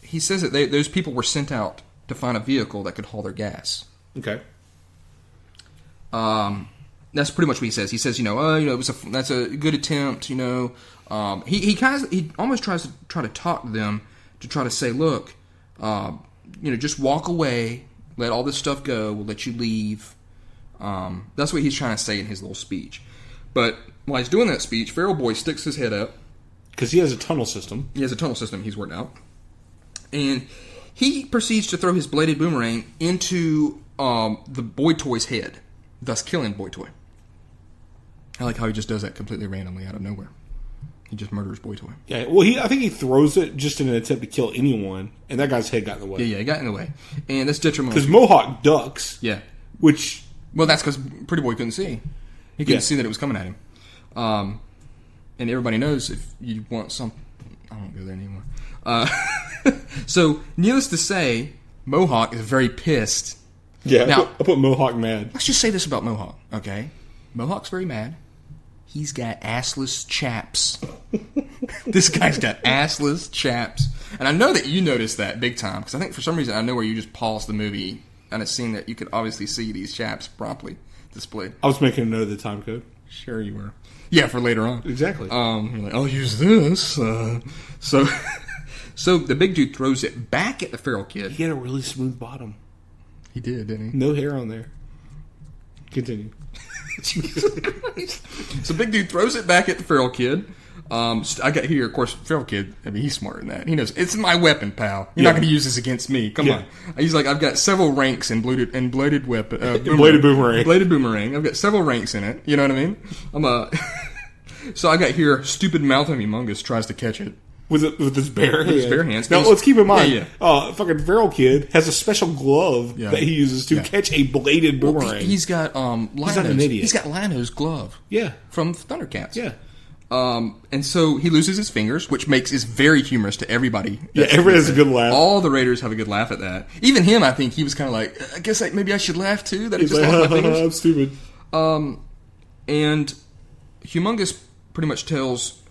S4: those people were sent out to find a vehicle that could haul their gas.
S3: Okay.
S4: That's pretty much what he says. He says, that's a good attempt. He almost tries to talk to them to try to say, look, just walk away, let all this stuff go, we'll let you leave. That's what he's trying to say in his little speech. But while he's doing that speech, Feral Boy sticks his head up.
S3: Because he has a tunnel system.
S4: He has a tunnel system he's worked out. And he proceeds to throw his bladed boomerang into the Boy Toy's head, thus killing Boy Toy. I like how he just does that completely randomly out of nowhere. He just murders Boy Toy.
S3: Yeah, well, I think he throws it just in an attempt to kill anyone, and that guy's head got in the way.
S4: Yeah, he got in the way. And that's detrimental.
S3: Because Mohawk ducks.
S4: Yeah.
S3: Which...
S4: Well, that's because Pretty Boy couldn't see. He couldn't see that it was coming at him. And everybody knows if you want some... I won't go there anymore. So, needless to say, Mohawk is very pissed.
S3: Yeah,
S4: now,
S3: I put Mohawk mad.
S4: Let's just say this about Mohawk, okay? Mohawk's very mad. He's got assless chaps. This guy's got assless chaps. And I know that you noticed that big time, because I think for some reason I know where you just paused the movie and it's seen that you could obviously see these chaps properly displayed.
S3: I was making a note of the time code.
S4: Sure you were. Yeah, for later on.
S3: Exactly.
S4: You're like, I'll use this. So the big dude throws it back at the feral kid.
S3: He had a really smooth bottom.
S4: He did, didn't he?
S3: No hair on there. Continue.
S4: So big dude throws it back at the feral kid. I got here, of course, feral kid, I mean, he's smarter than that. He knows, it's my weapon, pal. You're not going to use this against me. Come on. He's like, I've got several ranks in bladed weapon.
S3: Bladed boomerang.
S4: Bladed boomerang. I've got several ranks in it. You know what I mean? So I got here, stupid mouth of Humongous tries to catch it.
S3: With his bare hands.
S4: With his bare hands.
S3: Now, let's keep in mind, fucking feral kid has a special glove that he uses to catch a bladed boomerang.
S4: Well, he's got Lino's.
S3: He's not an idiot.
S4: He's got Lino's glove.
S3: Yeah.
S4: From Thundercats.
S3: Yeah.
S4: And so he loses his fingers, which is very humorous to everybody.
S3: Yeah, everybody has a good laugh.
S4: All the Raiders have a good laugh at that. Even him, I think, he was kind of like, I guess maybe I should laugh too, that
S3: he's
S4: I just lost my fingers.
S3: I'm stupid.
S4: And Humongous pretty much tells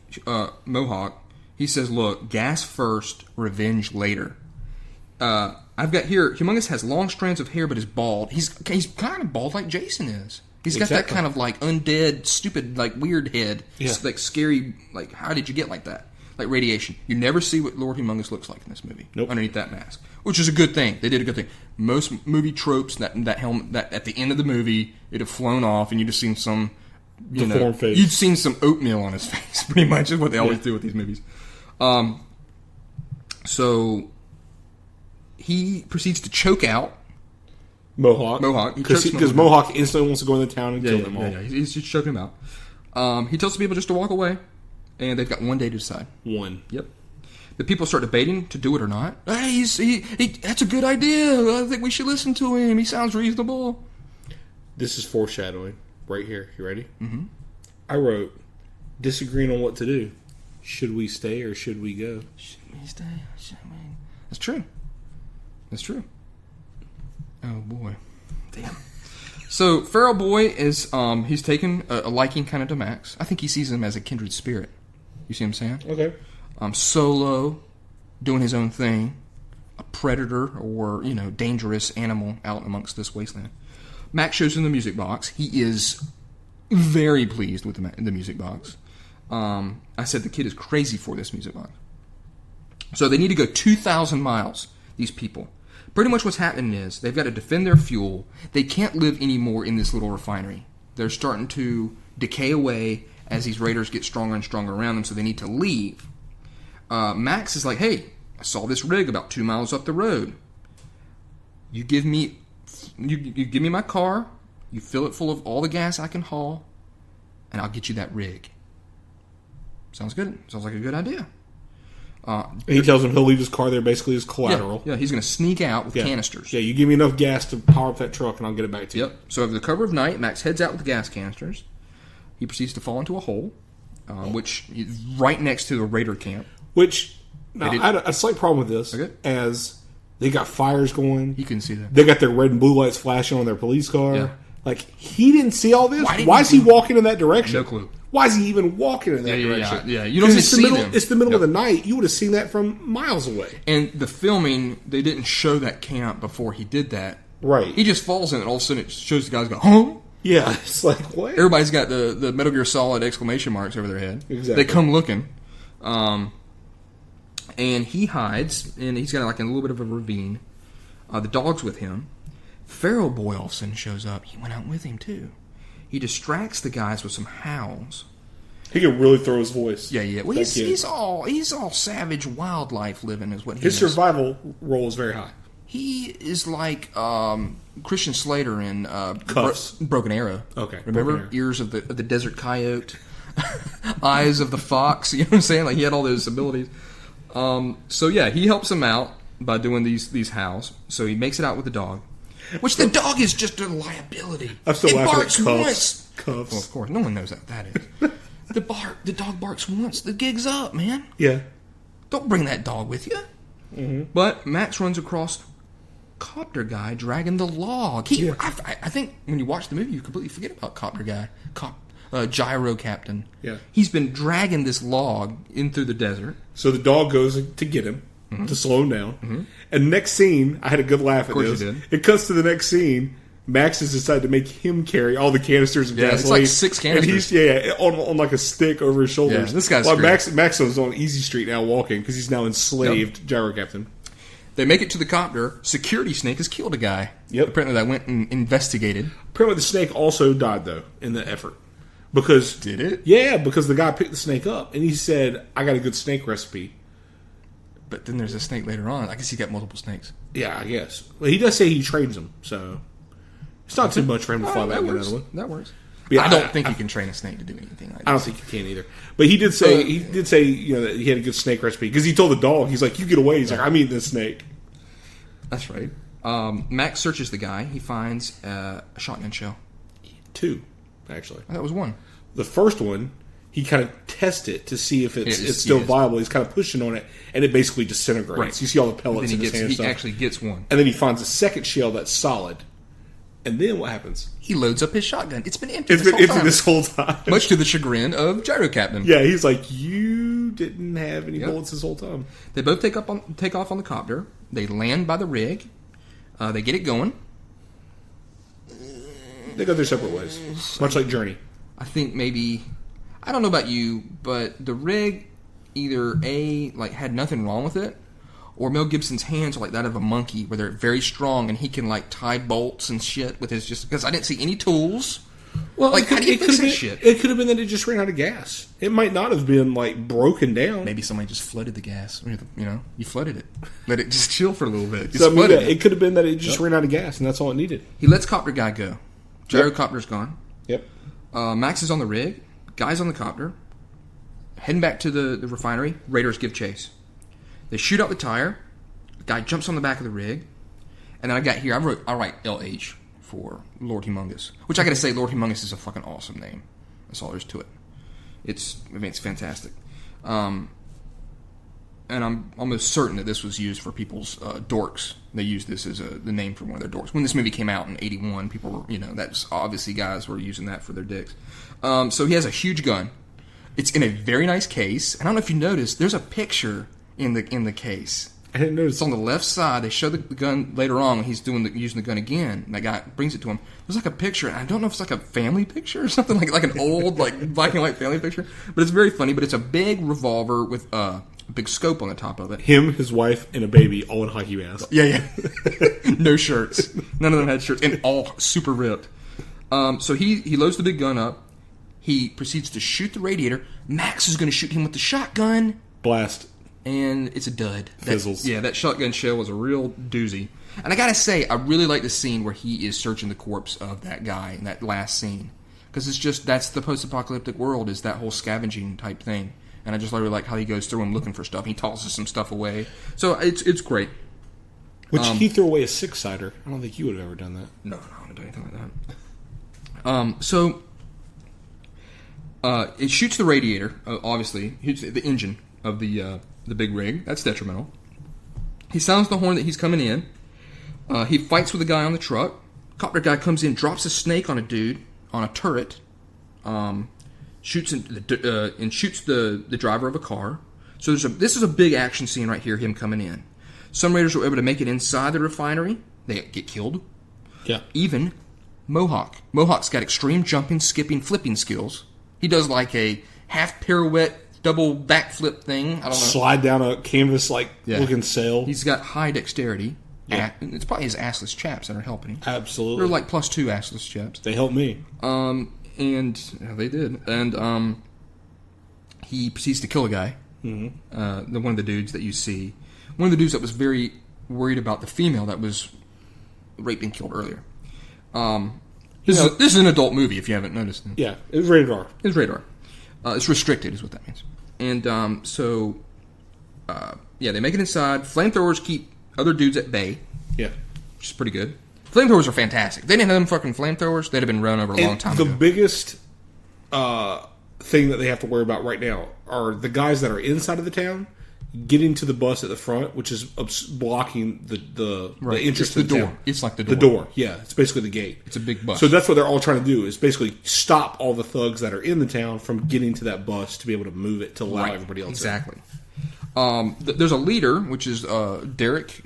S4: Mohawk, he says, look, gas first, revenge later. I've got here, Humongous has long strands of hair but is bald. He's kind of bald like Jason is. He's got that kind of like undead, stupid, like weird head. Yeah. It's like scary, like how did you get like that? Like radiation. You never see what Lord Humongous looks like in this movie.
S3: Nope.
S4: Underneath that mask. Which is a good thing. They did a good thing. Most movie tropes, that helmet, that at the end of the movie, it'd have flown off and you'd have seen some,
S3: face.
S4: You'd seen some oatmeal on his face, pretty much, is what they always do with these movies. So he proceeds to choke out
S3: Mohawk. Because Mohawk instantly wants to go in the town and kill them all.
S4: Yeah. He's just choking them out. He tells the people just to walk away, and they've got one day to decide.
S3: One.
S4: Yep. The people start debating to do it or not. Hey, that's a good idea. I think we should listen to him. He sounds reasonable.
S3: This is foreshadowing right here. You ready? Mm-hmm. I wrote, disagreeing on what to do. Should we stay or should we go?
S4: Should we stay? Should we? That's true. That's true. Oh, boy. Damn. So, Feral Boy is, he's taken a liking kind of to Max. I think he sees him as a kindred spirit. You see what I'm saying?
S3: Okay.
S4: Solo, doing his own thing. A predator or, dangerous animal out amongst this wasteland. Max shows him the music box. He is very pleased with the music box. I said the kid is crazy for this music box. So they need to go 2,000 miles, these people. Pretty much what's happening is they've got to defend their fuel. They can't live anymore in this little refinery. They're starting to decay away as these raiders get stronger and stronger around them, so they need to leave. Max is like, hey, I saw this rig about 2 miles up the road. You give me my car, you fill it full of all the gas I can haul, and I'll get you that rig. Sounds good. Sounds like a good idea.
S3: And he tells him he'll leave his car there basically as collateral.
S4: Yeah, he's going to sneak out with canisters.
S3: Yeah, you give me enough gas to power up that truck and I'll get it back to you.
S4: Yep. So over the cover of night, Max heads out with the gas canisters. He proceeds to fall into a hole, which is right next to the raider camp.
S3: Which, now, I had a slight problem with this.
S4: Okay.
S3: As they got fires going.
S4: You couldn't see that.
S3: They got their red and blue lights flashing on their police car.
S4: Yeah.
S3: Like, he didn't see all this? Why is he walking in that direction?
S4: No clue.
S3: Why is he even walking in that direction?
S4: Yeah. You don't even see them.
S3: It's the middle of the night. You would have seen that from miles away.
S4: And the filming, they didn't show that camp before he did that.
S3: Right.
S4: He just falls in, and all of a sudden it shows the guys go, huh?
S3: Yeah, it's like, what?
S4: Everybody's got the Metal Gear Solid exclamation marks over their head.
S3: Exactly.
S4: They come looking. And he hides, and he's got like a little bit of a ravine. The dog's with him. Feral Boy all of a sudden shows up. He went out with him, too. He distracts the guys with some howls.
S3: He can really throw his voice.
S4: Yeah. Well, he's all savage wildlife living is what he is.
S3: His survival role is very high.
S4: He is like Christian Slater in
S3: Cuffs.
S4: Broken Arrow.
S3: Okay.
S4: Remember? Ears of the desert coyote, eyes of the fox. You know what I'm saying? Like he had all those abilities. So yeah, he helps him out by doing these howls. So he makes it out with the dog. Which the dog is just a liability.
S3: I'm still laughing at
S4: Cuffs.
S3: Cuffs.
S4: Well, of course, no one knows what that is. The dog barks once. The gig's up, man.
S3: Yeah.
S4: Don't bring that dog with you. Mm-hmm. But Max runs across Copter Guy dragging the log. I think when you watch the movie, you completely forget about Copter Guy. Gyro Captain.
S3: Yeah.
S4: He's been dragging this log in through the desert.
S3: So the dog goes to get him. Mm-hmm. To slow him down. Mm-hmm. And next scene, I had a good laugh at this.
S4: Of course you did.
S3: It cuts to the next scene. Max has decided to make him carry all the canisters of gasoline.
S4: It's like 6 canisters.
S3: And he's on like a stick over his shoulders.
S4: Yeah, this guy's
S3: Max is on Easy Street now walking because he's now enslaved Gyro Captain.
S4: They make it to the copter. Security Snake has killed a guy.
S3: Yep.
S4: Apparently, they went and investigated.
S3: Apparently, the snake also died though in the effort. Because
S4: did it?
S3: Yeah, because the guy picked the snake up and he said, "I got a good snake recipe."
S4: But then there's a snake later on. I guess he got multiple snakes.
S3: Yeah, I guess. Well, he does say he trains them, so it's not too much for him to fly back in another one.
S4: That works.
S3: Yeah,
S4: I don't think you can train a snake to do anything like that.
S3: I don't think you can either. But he did say that he had a good snake recipe because he told the dog, he's like, "You get away." He's like, "I'm eating this snake."
S4: That's right. Max searches the guy. He finds a shotgun shell.
S3: 2, actually.
S4: That was 1.
S3: The first one, he kind of tests it to see if it's still viable. He's kind of pushing on it, and it basically disintegrates. Right. You see all the pellets in his hand.
S4: He actually gets 1.
S3: And then he finds a second shell that's solid. And then what happens?
S4: He loads up his shotgun. It's been empty
S3: this whole time.
S4: Much to the chagrin of Gyro Captain.
S3: Yeah, he's like, "You didn't have any bullets this whole time."
S4: They both take off on the copter. They land by the rig. They get it going.
S3: They go their separate ways. Much like Journey.
S4: I think maybe... I don't know about you, but the rig either had nothing wrong with it, or Mel Gibson's hands are like that of a monkey, where they're very strong and he can tie bolts and shit with his because I didn't see any tools.
S3: Well,
S4: like, how do you fix that
S3: been,
S4: shit?
S3: It could have been that it just ran out of gas. It might not have been, like, broken down.
S4: Maybe somebody just flooded the gas. You know, you flooded it. Let it just chill for a little bit.
S3: So, I mean, it could have been that it just ran out of gas, and that's all it needed.
S4: He lets copter guy go. Gyrocopter's gone.
S3: Yep.
S4: Max is on the rig. Guy's on the copter. Heading back to the refinery. Raiders give chase. They shoot out the tire. The guy jumps on the back of the rig. And then I got here, I write LH for Lord Humongous. Which I gotta say, Lord Humongous is a fucking awesome name. That's all there is to it. It's fantastic. And I'm almost certain that this was used for people's dorks. They used this as the name for one of their dorks. When this movie came out in 81, people were, that's obviously guys were using that for their dicks. So he has a huge gun. It's in a very nice case. And I don't know if you noticed, there's a picture in the case.
S3: I didn't notice.
S4: It's on the left side. They show the gun later on when he's using the gun again. And that guy brings it to him. There's like a picture, and I don't know if it's like a family picture or something, like an old black and white family picture. But it's very funny. But it's a big revolver with a big scope on the top of it.
S3: Him, his wife, and a baby all in hockey masks.
S4: Yeah. No shirts. None of them had shirts, and all super ripped. So he loads the big gun up. He proceeds to shoot the radiator. Max is going to shoot him with the shotgun.
S3: Blast.
S4: And it's a dud.
S3: Fizzles.
S4: That shotgun shell was a real doozy. And I gotta say, I really like the scene where he is searching the corpse of that guy in that last scene. Because that's the post-apocalyptic world, is that whole scavenging type thing. And I just really like how he goes through and looking for stuff. He tosses some stuff away. So it's great.
S3: Which he threw away a 6-sider. I don't think you would have ever done that.
S4: No, I haven't done anything like that. So it shoots the radiator, obviously. Shoots the engine of the big rig. That's detrimental. He sounds the horn that he's coming in. He fights with a guy on the truck. Copter guy comes in, drops a snake on a dude on a turret. Shoots the driver of a car. So this is a big action scene right here. Him coming in. Some raiders were able to make it inside the refinery. They get killed.
S3: Yeah.
S4: Even Mohawk. Mohawk's got extreme jumping, skipping, flipping skills. He does like a half pirouette, double backflip thing. I don't know.
S3: Slide down a canvas looking sail.
S4: He's got high dexterity.
S3: Yeah.
S4: It's probably his assless chaps that are helping him.
S3: Absolutely.
S4: They're like +2 assless chaps.
S3: They helped me.
S4: And they did. And he proceeds to kill a guy. Mm-hmm. One of the dudes that you see. One of the dudes that was very worried about the female that was raped and killed earlier. This is an adult movie, if you haven't noticed.
S3: Yeah, it was rated R.
S4: It's rated R. It's restricted, is what that means. And they make it inside. Flamethrowers keep other dudes at bay.
S3: Yeah.
S4: Which is pretty good. Flamethrowers are fantastic. If they didn't have them fucking flamethrowers, they'd have been run over a long time ago.
S3: The biggest thing that they have to worry about right now are the guys that are inside of the town getting to the bus at the front, which is blocking the entrance to the
S4: door.
S3: town.
S4: It's like the door.
S3: The door, yeah. It's basically the gate.
S4: It's a big bus.
S3: So that's what they're all trying to do, is basically stop all the thugs that are in the town from getting to that bus to be able to move it to allow everybody else
S4: exactly. There's a leader, which is Derek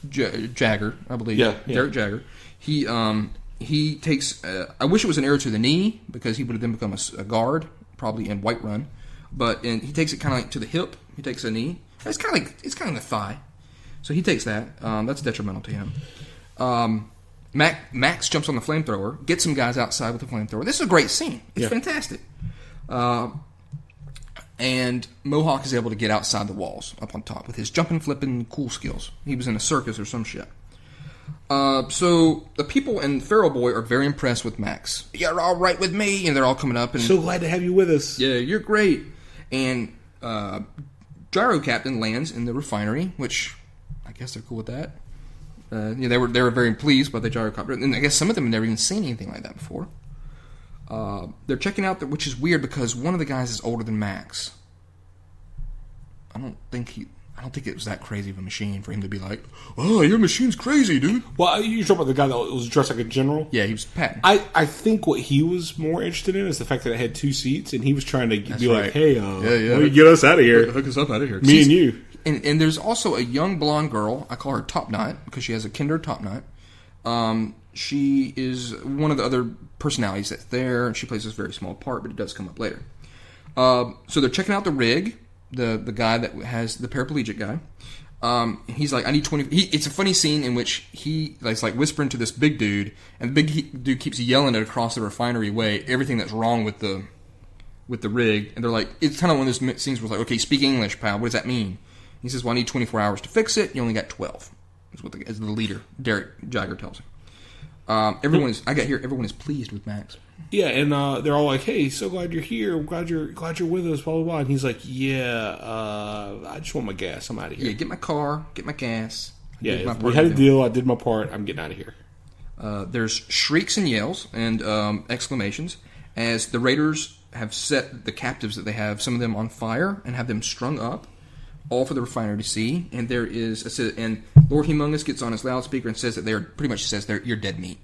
S4: Jagger, I believe.
S3: Yeah.
S4: Derek Jagger. He takes... I wish it was an arrow to the knee, because he would have then become a guard, probably in Whiterun. But he takes it kind of like to the hip. He takes a knee. It's kind of in the thigh. So he takes that. That's detrimental to him. Max jumps on the flamethrower, gets some guys outside with the flamethrower. This is a great scene. It's fantastic. And Mohawk is able to get outside the walls up on top with his jumping, flipping, cool skills. He was in a circus or some shit. So the people in Feral Boy are very impressed with Max. You're all right with me, and they're all coming up and
S3: So glad to have you with us.
S4: Yeah, you're great. And Gyro Captain lands in the refinery, which I guess they're cool with that. They were very pleased by the gyrocopter, and I guess some of them have never even seen anything like that before. They're checking out, which is weird because one of the guys is older than Max. I don't think it was that crazy of a machine for him to be like, "Oh, your machine's crazy, dude."
S3: Well, you're talking about the guy that was dressed like a general?
S4: Yeah, he was Patton.
S3: I think what he was more interested in is the fact that it had 2 seats, and he was trying to be like, "Hey, let me get us out of here.
S4: Hook us up out of here."
S3: Me and you.
S4: And there's also a young blonde girl. I call her Top Knot because she has a kinder Top Knot. She is one of the other personalities that's there, and she plays this very small part, but it does come up later. So they're checking out the rig. The guy that has the paraplegic guy. He's like, I need 20. It's a funny scene in which he's like whispering to this big dude, and the big dude keeps yelling it across the refinery way everything that's wrong with the rig, and they're like, it's kind of one of those scenes where it's like, okay, speak English, pal. What does that mean? He says, well, I need 24 hours to fix it. You only got 12. Is what as the leader, Derek Jagger, tells him. Everyone is pleased with Max.
S3: Yeah, and they're all like, "Hey, so glad you're here. I'm glad you're with us." Blah blah blah. And he's like, "Yeah, I just want my gas. I'm out of here.
S4: Yeah, get my car, get my gas.
S3: Yeah, we had a deal. I did my part. I'm getting out of here."
S4: There's shrieks and yells and exclamations as the raiders have set the captives that they have, some of them on fire, and have them strung up, all for the refinery to see. And there is and Lord Humongous gets on his loudspeaker and says that you're dead meat.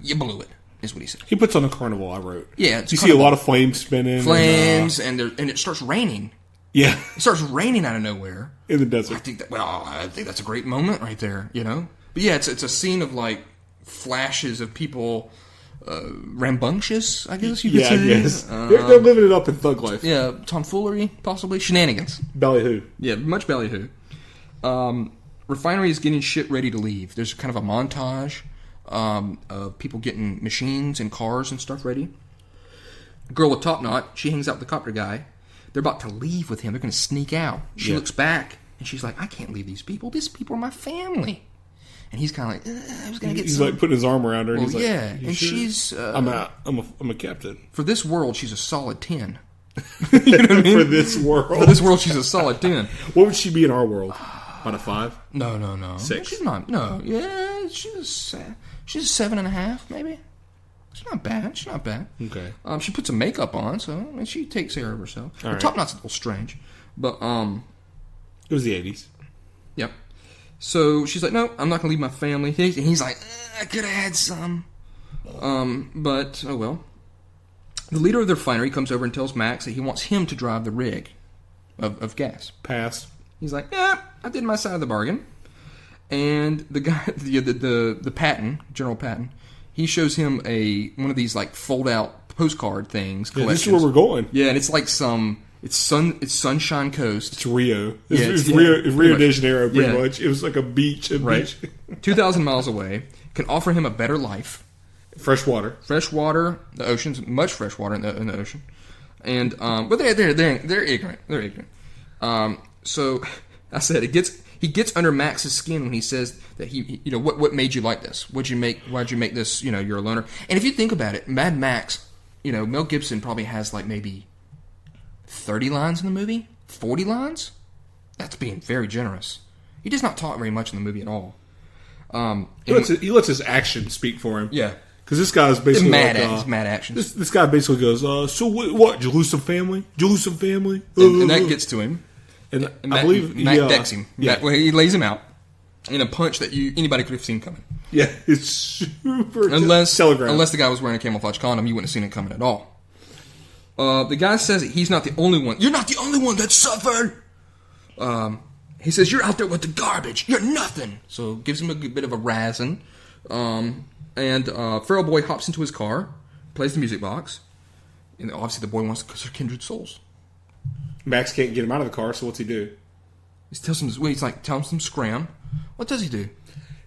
S4: You blew it. Is what he said.
S3: He puts on a carnival. I wrote.
S4: Yeah,
S3: you see a lot of flames spinning.
S4: Flames, and it starts raining.
S3: Yeah,
S4: it starts raining out of nowhere
S3: in the desert.
S4: I think that's a great moment right there. You know, but yeah, it's a scene of like flashes of people, rambunctious. I guess you could say.
S3: Yes, they're living it up in thug life.
S4: Yeah, tomfoolery, possibly shenanigans.
S3: Ballyhoo.
S4: Yeah, much ballyhoo. Refinery is getting shit ready to leave. There's kind of a montage. Of people getting machines and cars and stuff ready. Girl with top knot, she hangs out with the copter guy. They're about to leave with him. They're going to sneak out. She looks back and she's like, I can't leave these people. These people are my family. And he's kind of like, I was going to get
S3: He's
S4: some.
S3: like putting his arm around her.
S4: Well,
S3: and he's
S4: yeah,
S3: like,
S4: and
S3: sure?
S4: she's.
S3: I'm out. I'm a captain.
S4: For this world, she's a solid 10. You know what I mean?
S3: For this world.
S4: For this world, she's a solid 10.
S3: What would she be in our world? About a 5?
S4: No.
S3: 6?
S4: She's not. No. Yeah, she's a 7.5, maybe. She's not bad.
S3: Okay.
S4: She puts some makeup on, so I mean, she takes care of herself.
S3: All
S4: Her
S3: right.
S4: top knot's a little strange, but
S3: It was the 80s.
S4: Yep. So she's like, no, I'm not gonna leave my family. And he's like, I could have had some, but oh well. The leader of the refinery comes over and tells Max that he wants him to drive the rig of gas.
S3: Pass.
S4: He's like, yeah, I did my side of the bargain. And the guy, the Patton, General Patton, he shows him one of these like fold out postcard things.
S3: Yeah, this is where we're going.
S4: Yeah, and it's like it's Sunshine Coast.
S3: It's Rio. It's
S4: Yeah,
S3: Rio de Janeiro, pretty
S4: Yeah.
S3: much. It was like a beach.
S4: Right. 2,000 miles away. Can offer him a better life.
S3: Fresh water.
S4: Fresh water. The ocean's much fresh water in the ocean. And but they're ignorant. They're ignorant. So I said he gets under Max's skin when he says that he what made you like this? Why'd you make this, you're a loner? And if you think about it, Mad Max, Mel Gibson probably has like maybe 30 lines in the movie, 40 lines. That's being very generous. He does not talk very much in the movie at all.
S3: He lets his action speak for him.
S4: Yeah.
S3: Because this guy's basically
S4: it's mad action.
S3: This guy basically goes, so what? Did you lose some family?
S4: And that gets to him.
S3: And
S4: Matt,
S3: I believe
S4: Matt decks him.
S3: Yeah.
S4: He lays him out in a punch that anybody could have seen coming.
S3: Yeah, it's super
S4: Unless
S3: telegraphed.
S4: the guy was wearing a camouflage condom, you wouldn't have seen it coming at all. The guy says that he's not the only one. You're not the only one that suffered. He says, you're out there with the garbage. You're nothing. So gives him a good bit of a razzing. And Feral Boy hops into his car, plays the music box. And obviously the boy wants to because they're kindred souls.
S3: Max can't get him out of the car, so what's he do?
S4: Tells him scram. What does he do?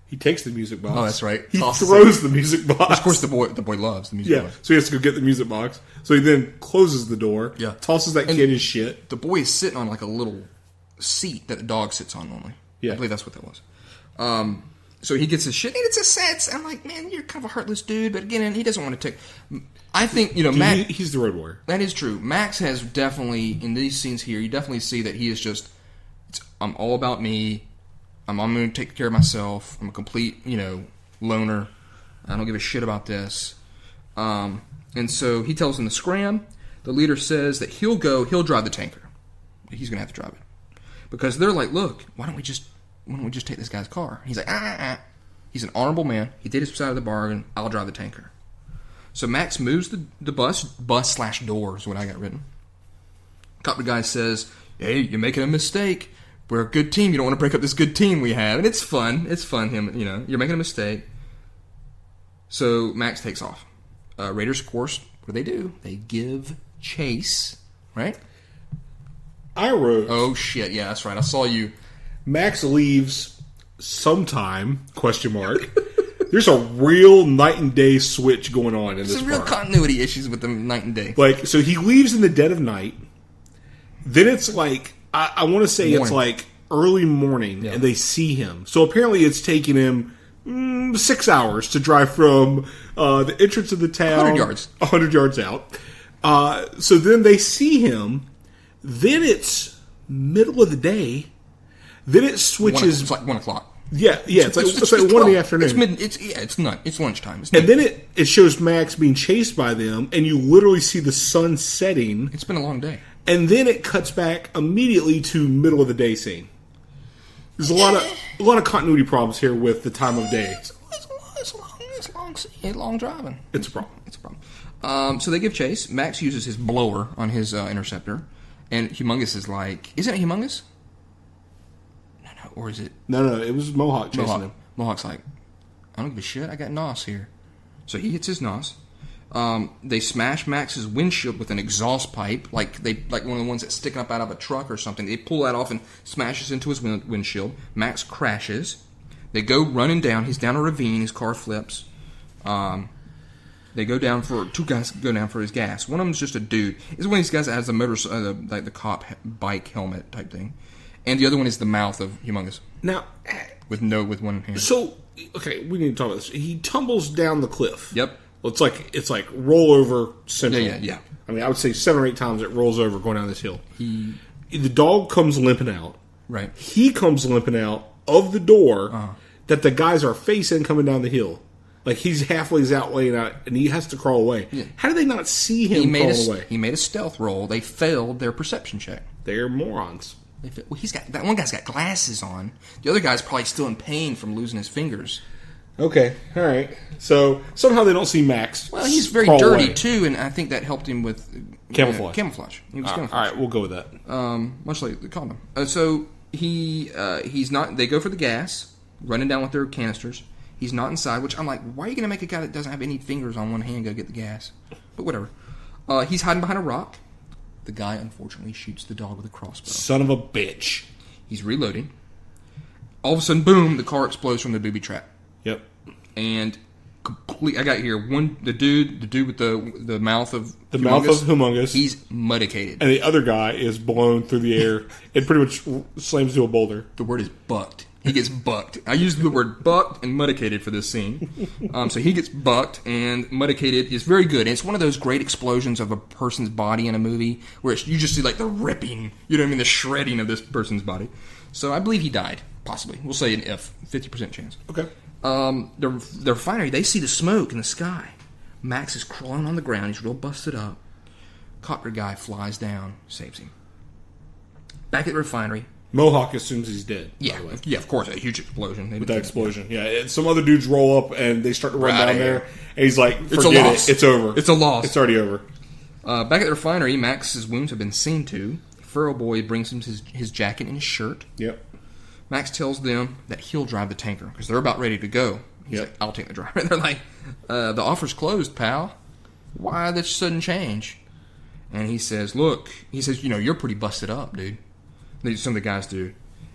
S3: He takes the music box.
S4: Oh, that's right.
S3: He
S4: Tosses
S3: throws the music box.
S4: Of course, the boy loves the music
S3: Yeah,
S4: box.
S3: so he has to go get the music box. So he then closes the door,
S4: Yeah.
S3: tosses that kid his shit.
S4: The boy is sitting on like a little seat that the dog sits on normally.
S3: Yeah.
S4: I believe that's what that was. So he gets his shit, and it's a set. I'm like, man, you're kind of a heartless dude, but again, he doesn't want to take. I think Matt.
S3: He's the road warrior.
S4: That is true. Max has definitely in these scenes here. You definitely see that he is just. I'm all about me. I'm going to take care of myself. I'm a complete, loner. I don't give a shit about this. And so he tells him to scram. The leader says that he'll drive the tanker. He's going to have to drive it. Because they're like, look, why don't we just take this guy's car? He's like, He's an honorable man. He did his side of the bargain. I'll drive the tanker. So Max moves the bus/door is what I got written. Copper guy says, hey, you're making a mistake. We're a good team. You don't want to break up this good team we have. And it's fun. It's fun. You're making a mistake. So Max takes off. Raiders, of course, what do? They give chase, right?
S3: I wrote.
S4: Oh, shit. Yeah, that's right. I saw you.
S3: Max leaves sometime, ? There's a real night and day switch going on in this
S4: Some real
S3: part.
S4: continuity issues with the night and day.
S3: Like, so he leaves in the dead of night. Then it's like, I want to say it's like early morning, and they see him. So apparently it's taking him 6 hours to drive from the entrance of the town.
S4: 100 yards.
S3: 100 yards out. So then they see him. Then it's middle of the day. Then it switches.
S4: It's like 1 o'clock.
S3: Yeah. It's like 1 in the afternoon.
S4: It's lunchtime. It's
S3: and then it shows Max being chased by them, and you literally see the sun setting.
S4: It's been a long day. And
S3: then it cuts back immediately to middle of the day scene. There's a lot of continuity problems here with the time of day.
S4: It's long driving.
S3: It's a problem.
S4: So they give chase. Max uses his blower on his interceptor, and Humongous is like, isn't it Humongous? No, or is it?
S3: No, it was Mohawk chasing him.
S4: Mohawk's like, I don't give a shit. I got NOS here. So he hits his NOS. They smash Max's windshield with an exhaust pipe, like one of the ones that's sticking up out of a truck or something. They pull that off and smashes into his windshield. Max crashes. They go running down. He's down a ravine. His car flips. They go down for two guys go down for his gas. One of them's just a dude. It's one of these guys that has the motor, like the cop bike helmet type thing, and the other one is the mouth of Humongous.
S3: Now,
S4: with one hand.
S3: So, okay, we need to talk about this. He tumbles down the cliff.
S4: Yep.
S3: It's like rollover central.
S4: Yeah.
S3: I mean, I would say 7 or 8 times it rolls over going down this hill. The dog comes limping out.
S4: Right.
S3: He comes limping out of the door that the guys are facing coming down the hill. Like, he's halfway out laying out, and he has to crawl away. Yeah. How did they not see him crawl away?
S4: He made a stealth roll. They failed their perception check.
S3: They're morons.
S4: Well, that one guy's got glasses on. The other guy's probably still in pain from losing his fingers.
S3: Okay, all right. So somehow they don't see Max.
S4: Well, he's very dirty too, and I think that helped him with
S3: camouflage.
S4: Camouflage. He was camouflage.
S3: All right, we'll go with that.
S4: Much like the condom. So he's not. They go for the gas, running down with their canisters. He's not inside, which I'm like, why are you going to make a guy that doesn't have any fingers on one hand go get the gas? But whatever. He's hiding behind a rock. The guy unfortunately shoots the dog with a crossbow.
S3: Son of a bitch.
S4: He's reloading. All of a sudden, boom! The car explodes from the booby trap.
S3: Yep.
S4: And I got here the dude with the mouth of
S3: Humongous.
S4: He's medicated,
S3: and the other guy is blown through the air and pretty much slams into a boulder.
S4: The word is bucked. He gets bucked. I used the word bucked and medicated for this scene. So he gets bucked and medicated is very good. And it's one of those great explosions of a person's body in a movie where you just see like the ripping, you know what I mean, the shredding of this person's body. So I believe he died, possibly. We'll say an 50% chance.
S3: Okay.
S4: The refinery, they see the smoke in the sky. Max is crawling on the ground. He's real busted up. Copter guy flies down, saves him. Back at the refinery.
S3: Mohawk assumes he's dead.
S4: Yeah, of course, a huge explosion.
S3: With that explosion, and some other dudes roll up and they start to run down there, and he's like, "Forget it, it's over.
S4: It's a loss.
S3: It's already over."
S4: Back at the refinery, Max's wounds have been seen to. Furrow Boy brings him his jacket and his shirt.
S3: Yep.
S4: Max tells them that he'll drive the tanker because they're about ready to go. He's like, "I'll take the drive." And they're like, "The offer's closed, pal. Why this sudden change?" And he says, "Look," you're pretty busted up, dude. Some of the guys do.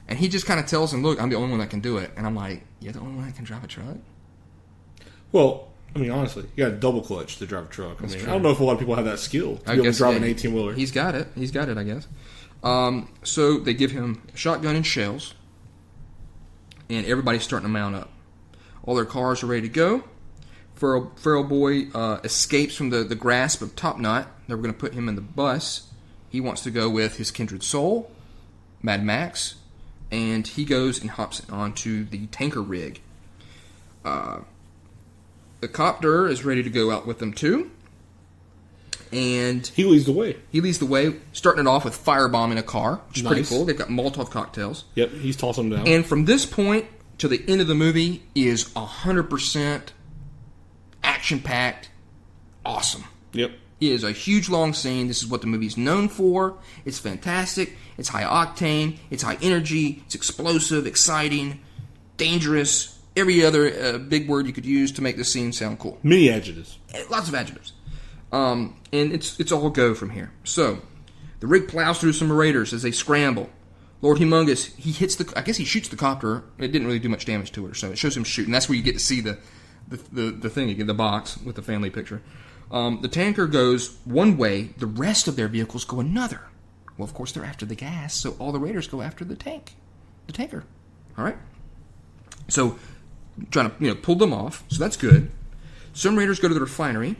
S4: And he just kind of tells him, "Look, I'm the only one that can do it." And I'm like, "You're the only one that can drive a truck?"
S3: Well, I mean, honestly, you got a double clutch to drive a truck. I don't know if a lot of people have that skill to be able to drive an 18-wheeler.
S4: He's got it, I guess. So they give him a shotgun and shells. And everybody's starting to mount up. All their cars are ready to go. Feral Boy escapes from the grasp of Top Knot. They were going to put him in the bus. He wants to go with his kindred soul, Mad Max, and he goes and hops onto the tanker rig. The copter is ready to go out with them too. And
S3: he leads the way.
S4: Starting it off with firebombing a car, which is pretty cool. They've got Molotov cocktails.
S3: Yep, he's tossing them down.
S4: And from this point to the end of the movie is 100% action-packed, awesome.
S3: Yep.
S4: It is a huge, long scene. This is what the movie's known for. It's fantastic. It's high octane. It's high energy. It's explosive, exciting, dangerous. Every other big word you could use to make this scene sound cool.
S3: Many adjectives.
S4: Lots of adjectives. And it's all go from here. So, the rig plows through some raiders as they scramble. Lord Humongous, he hits the... I guess he shoots the copter. It didn't really do much damage to her, so it shows him shooting. That's where you get to see the thing again, the box with the family picture. The tanker goes one way. The rest of their vehicles go another. Well, of course, they're after the gas, so all the raiders go after the tanker. All right? So, trying to pull them off, so that's good. Some raiders go to the refinery.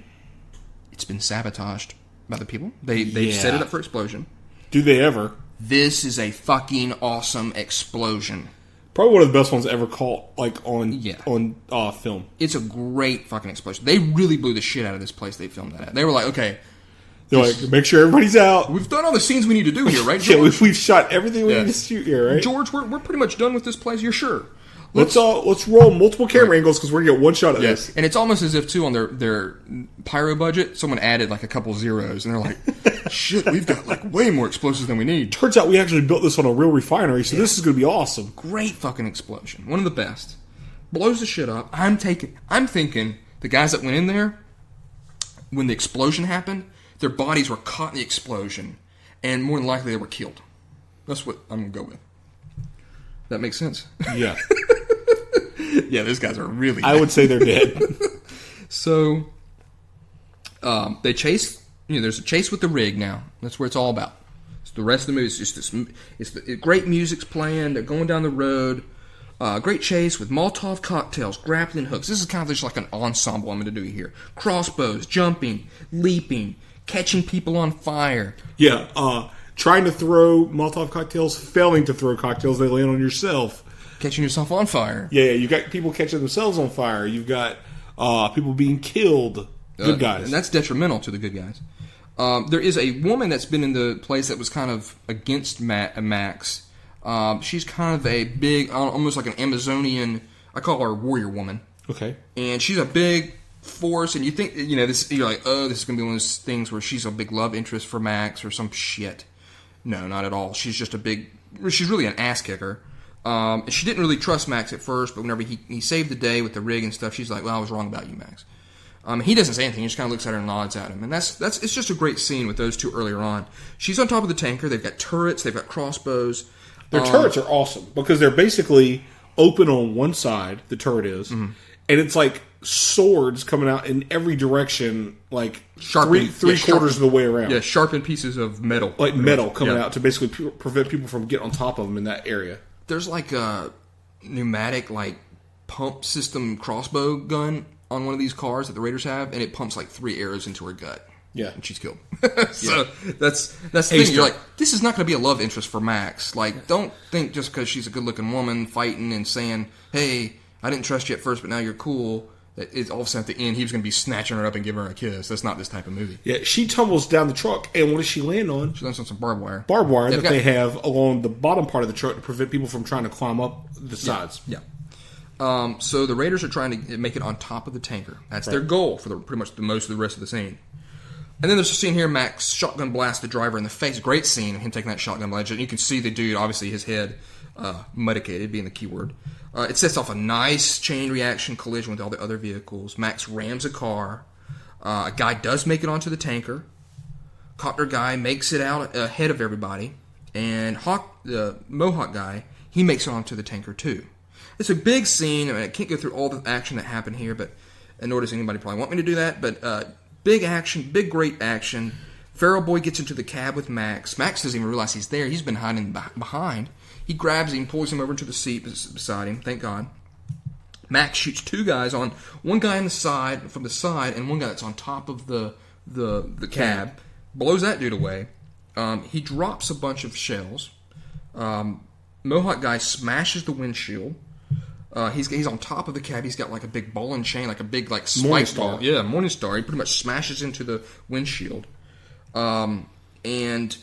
S4: It's been sabotaged by the people. They've set it up for explosion.
S3: Do they ever?
S4: This is a fucking awesome explosion.
S3: Probably one of the best ones ever caught, on film.
S4: It's a great fucking explosion. They really blew the shit out of this place they filmed that at. They were like, okay.
S3: They're like, make sure everybody's out.
S4: We've done all the scenes we need to do here, right, George?
S3: Yeah, we've shot everything we need to shoot here, right?
S4: George, we're pretty much done with this place. You're sure?
S3: Let's roll multiple camera angles because we're going to get one shot of this.
S4: And it's almost as if, too, on their pyro budget, someone added like a couple zeros. And they're like, shit, we've got like way more explosives than we need.
S3: Turns out we actually built this on a real refinery, so this is going to be awesome.
S4: Great fucking explosion. One of the best. Blows the shit up. I'm thinking the guys that went in there, when the explosion happened, their bodies were caught in the explosion. And more than likely they were killed. That's what I'm going to go with. That makes sense?
S3: Yeah.
S4: Yeah, those guys are really
S3: I would say they're dead.
S4: So, they chase... there's a chase with the rig now. That's where it's all about. So the rest of the movie is just this... great music's playing. They're going down the road. Great chase with Molotov cocktails, grappling hooks. This is kind of just like an ensemble I'm going to do here. Crossbows, jumping, leaping, catching people on fire.
S3: Yeah, trying to throw Molotov cocktails, failing to throw cocktails, they land on yourself.
S4: Catching yourself on fire.
S3: Yeah, you've got people catching themselves on fire. You've got people being killed. Good guys.
S4: And that's detrimental to the good guys. There is a woman that's been in the place that was kind of against Max. She's kind of a big, almost like an Amazonian, I call her a warrior woman.
S3: Okay.
S4: And she's a big force, and you think, this, you're like, oh, this is going to be one of those things where she's a big love interest for Max or some shit. No, not at all. She's just she's really an ass kicker. And she didn't really trust Max at first, but whenever he saved the day with the rig and stuff, she's like, well, I was wrong about you, Max. He doesn't say anything. He just kind of looks at her and nods at him. And it's just a great scene with those two earlier on. She's on top of the tanker. They've got turrets. They've got crossbows.
S3: Their turrets are awesome because they're basically open on one side, the turret is, and it's like swords coming out in every direction, like three quarters of the way around.
S4: Yeah, sharpened pieces of metal.
S3: Like metal coming out to basically prevent people from getting on top of them in that area.
S4: There's like a pneumatic, like, pump system crossbow gun on one of these cars that the Raiders have, and it pumps like 3 arrows into her gut.
S3: Yeah.
S4: And she's killed. So that's the thing. You're like, this is not going to be a love interest for Max. Like, don't think just because she's a good-looking woman fighting and saying, hey, I didn't trust you at first, but now you're cool, that it's all of a sudden at the end he was going to be snatching her up and giving her a kiss. That's not this type of movie.
S3: Yeah, she tumbles down the truck, and what does she land on?
S4: She lands on some barbed wire.
S3: Barbed wire that they have along the bottom part of the truck to prevent people from trying to climb up the sides.
S4: Yeah. So the Raiders are trying to make it on top of the tanker. That's their goal for pretty much the most of the rest of the scene. And then there's a scene here, Max shotgun blasts the driver in the face. Great scene of him taking that shotgun blast. You can see the dude, obviously his head medicated, being the key word. It sets off a nice chain reaction collision with all the other vehicles. Max rams a car. A guy does make it onto the tanker. Copter guy makes it out ahead of everybody. And the Mohawk guy, he makes it onto the tanker too. It's a big scene. I mean, I can't go through all the action that happened here, but nor does anybody probably want me to do that. But big action, big great action. Feral Boy gets into the cab with Max. Max doesn't even realize he's there. He's been hiding behind. He grabs him, pulls him over into the seat beside him. Thank God. Max shoots 2 guys on one guy on the side from the side, and one guy that's on top of the cab. Blows that dude away. He drops a bunch of shells. Mohawk guy smashes the windshield. He's on top of the cab. He's got like a big ball and chain, like a big like spike ball. Yeah, Morningstar. He pretty much smashes into the windshield. And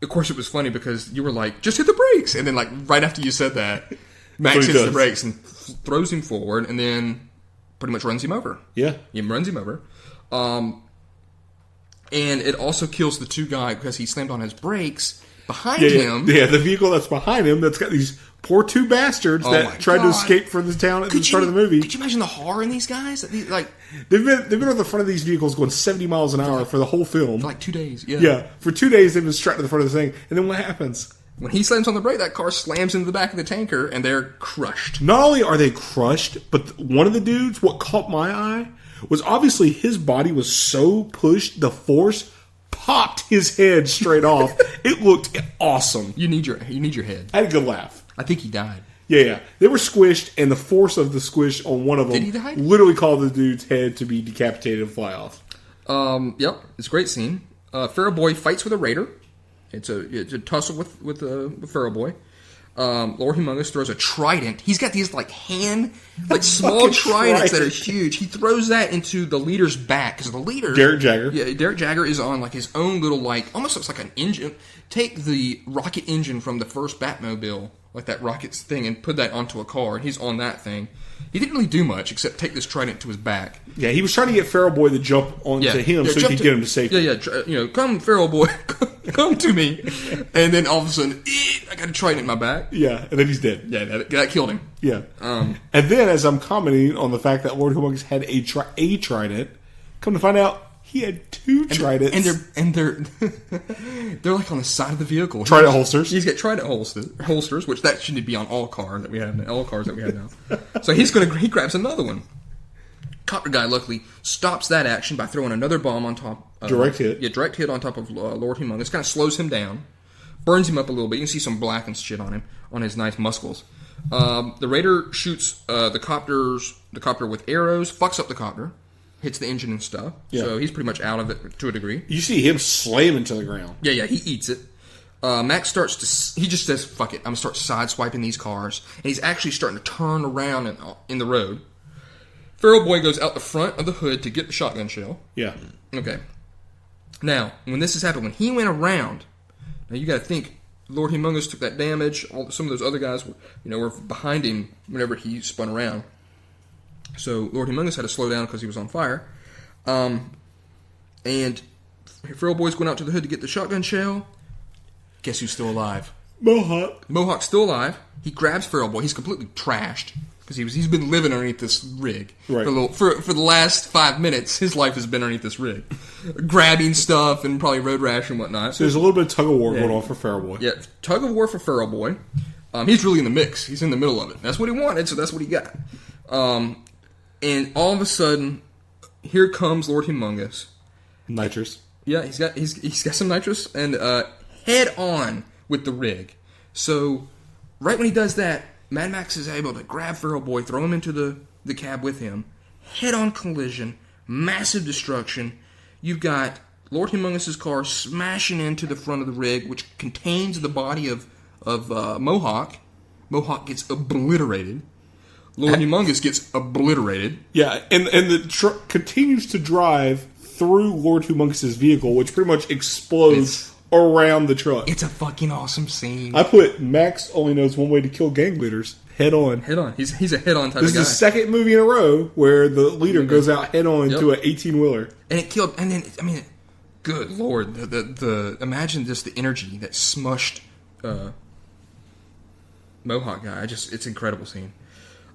S4: of course it was funny because you were like, just hit the brakes, and then like right after you said that, Max hits the brakes and throws him forward, and then pretty much runs him over.
S3: Yeah,
S4: he runs him over. And it also kills the 2 guys because he slammed on his brakes behind him.
S3: Yeah, the vehicle that's behind him that's got these poor 2 bastards that tried to escape from the town at the start of the movie.
S4: Could you imagine the horror in these guys?
S3: They've been on the front of these vehicles going 70 miles an hour for the whole film.
S4: For like 2 days.
S3: Yeah, for 2 days they've been strapped to the front of the thing, and then what happens?
S4: When he slams on the brake, that car slams into the back of the tanker, and they're crushed.
S3: Not only are they crushed, but one of the dudes, what caught my eye, was obviously his body was so pushed, the force popped his head straight off. It looked awesome.
S4: You need your head.
S3: I had a good laugh.
S4: I think he died.
S3: Yeah. They were squished, and the force of the squish on one of them
S4: Did he die?
S3: literally caused the dude's head to be decapitated and fly off.
S4: Yep, it's a great scene. Feral Boy fights with a raider. It's a tussle with Feral Boy. Lord Humongous throws a trident. He's got these small tridents that are huge. He throws that into the leader's back because the leader,
S3: Derek Jagger.
S4: Yeah, Derek Jagger is on his own little almost looks like an engine. Take the rocket engine from the first Batmobile, like that rocket thing, and put that onto a car. And he's on that thing. He didn't really do much except take this trident to his back.
S3: Yeah, he was trying to get Feral Boy to jump onto him so he could get him to safety.
S4: Yeah. Come, Feral Boy, come to me. And then all of a sudden, I got a trident in my back.
S3: Yeah, and then he's dead.
S4: Yeah, that killed him.
S3: Yeah. And then, as I'm commenting on the fact that Lord Humongous had a trident, come to find out, he had two tridents.
S4: And they're like on the side of the vehicle.
S3: Trident holsters.
S4: He's got trident holsters, which that shouldn't be on all cars that we have now. So he grabs another one. Copter guy luckily stops that action by throwing another bomb on top.
S3: Direct hit.
S4: Yeah, direct hit on top of Lord Humongous. Kind of slows him down, burns him up a little bit. You can see some black and shit on him, on his nice muscles. The Raider shoots the copter with arrows, fucks up the copter, hits the engine and stuff.
S3: Yeah.
S4: So he's pretty much out of it to a degree.
S3: You see him slam into the ground.
S4: Yeah, he eats it. Max he just says, fuck it, I'm going to start sideswiping these cars. And he's actually starting to turn around in the road. Feral Boy goes out the front of the hood to get the shotgun shell.
S3: Yeah.
S4: Okay. Now, when this has happened, when he went around, now you got to think, Lord Humongous took that damage. Some of those other guys were behind him whenever he spun around. So Lord Humongous had to slow down because he was on fire. And Feral Boy's going out to the hood to get the shotgun shell. Guess who's still alive?
S3: Mohawk.
S4: Mohawk's still alive. He grabs Feral Boy. He's completely trashed because he's been living underneath this rig
S3: right.
S4: for the last 5 minutes. His life has been underneath this rig, grabbing stuff and probably road rash and whatnot.
S3: So there's a little bit of tug of war going on for Feral Boy.
S4: Yeah, tug of war for Feral Boy. He's really in the mix. He's in the middle of it. That's what he wanted, so that's what he got. And all of a sudden, here comes Lord Humongous.
S3: Nitrous.
S4: Yeah, he's got some nitrous and head on with the rig. So right when he does that, Mad Max is able to grab Feral Boy, throw him into the cab with him, head on collision, massive destruction. You've got Lord Humongous's car smashing into the front of the rig, which contains the body of Mohawk. Mohawk gets obliterated. Lord Humongous gets obliterated.
S3: Yeah, and the truck continues to drive through Lord Humongous's vehicle, which pretty much explodes around the truck.
S4: It's a fucking awesome scene.
S3: I put Max only knows one way to kill gang leaders: head on.
S4: Head on. He's a head on type
S3: This
S4: of guy.
S3: is the second movie in a row where the leader goes out head on to an 18-wheeler,
S4: and it killed. And then good lord, the imagine just the energy that smushed Mohawk guy. It's an incredible scene.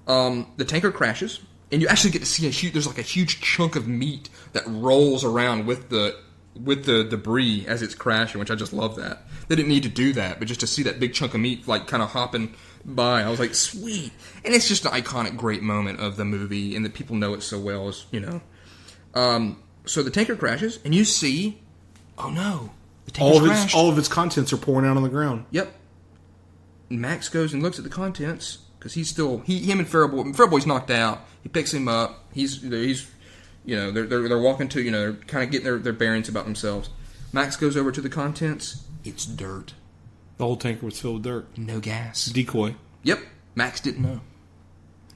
S4: The tanker crashes, and you actually get to see there's like a huge chunk of meat that rolls around with the debris as it's crashing, which I just love that. They didn't need to do that, but just to see that big chunk of meat like kind of hopping by, I was like, sweet. And it's just an iconic, great moment of the movie, and that people know it so well, as you know. So the tanker crashes, and you see, oh no, the tanker's crashed.
S3: All of its contents are pouring out on the ground.
S4: Yep. And Max goes and looks at the contents. Because him and Feral Boy's knocked out. He picks him up. They're walking to, they're kind of getting their bearings about themselves. Max goes over to the contents. It's dirt.
S3: The whole tanker was filled with dirt.
S4: No gas.
S3: Decoy.
S4: Yep. Max didn't know.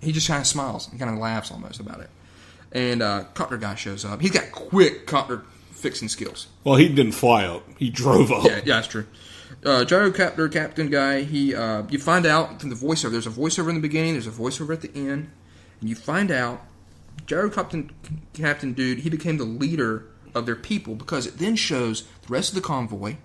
S4: He just kind of smiles and kind of laughs almost about it. And copter guy shows up. He's got quick copter fixing skills.
S3: Well, he didn't fly up. He drove up.
S4: Yeah, that's true. Gyrocopter captain guy, you find out from the voiceover, there's a voiceover in the beginning, there's a voiceover at the end, and you find out Gyrocopter captain dude, he became the leader of their people because it then shows the rest of the convoy,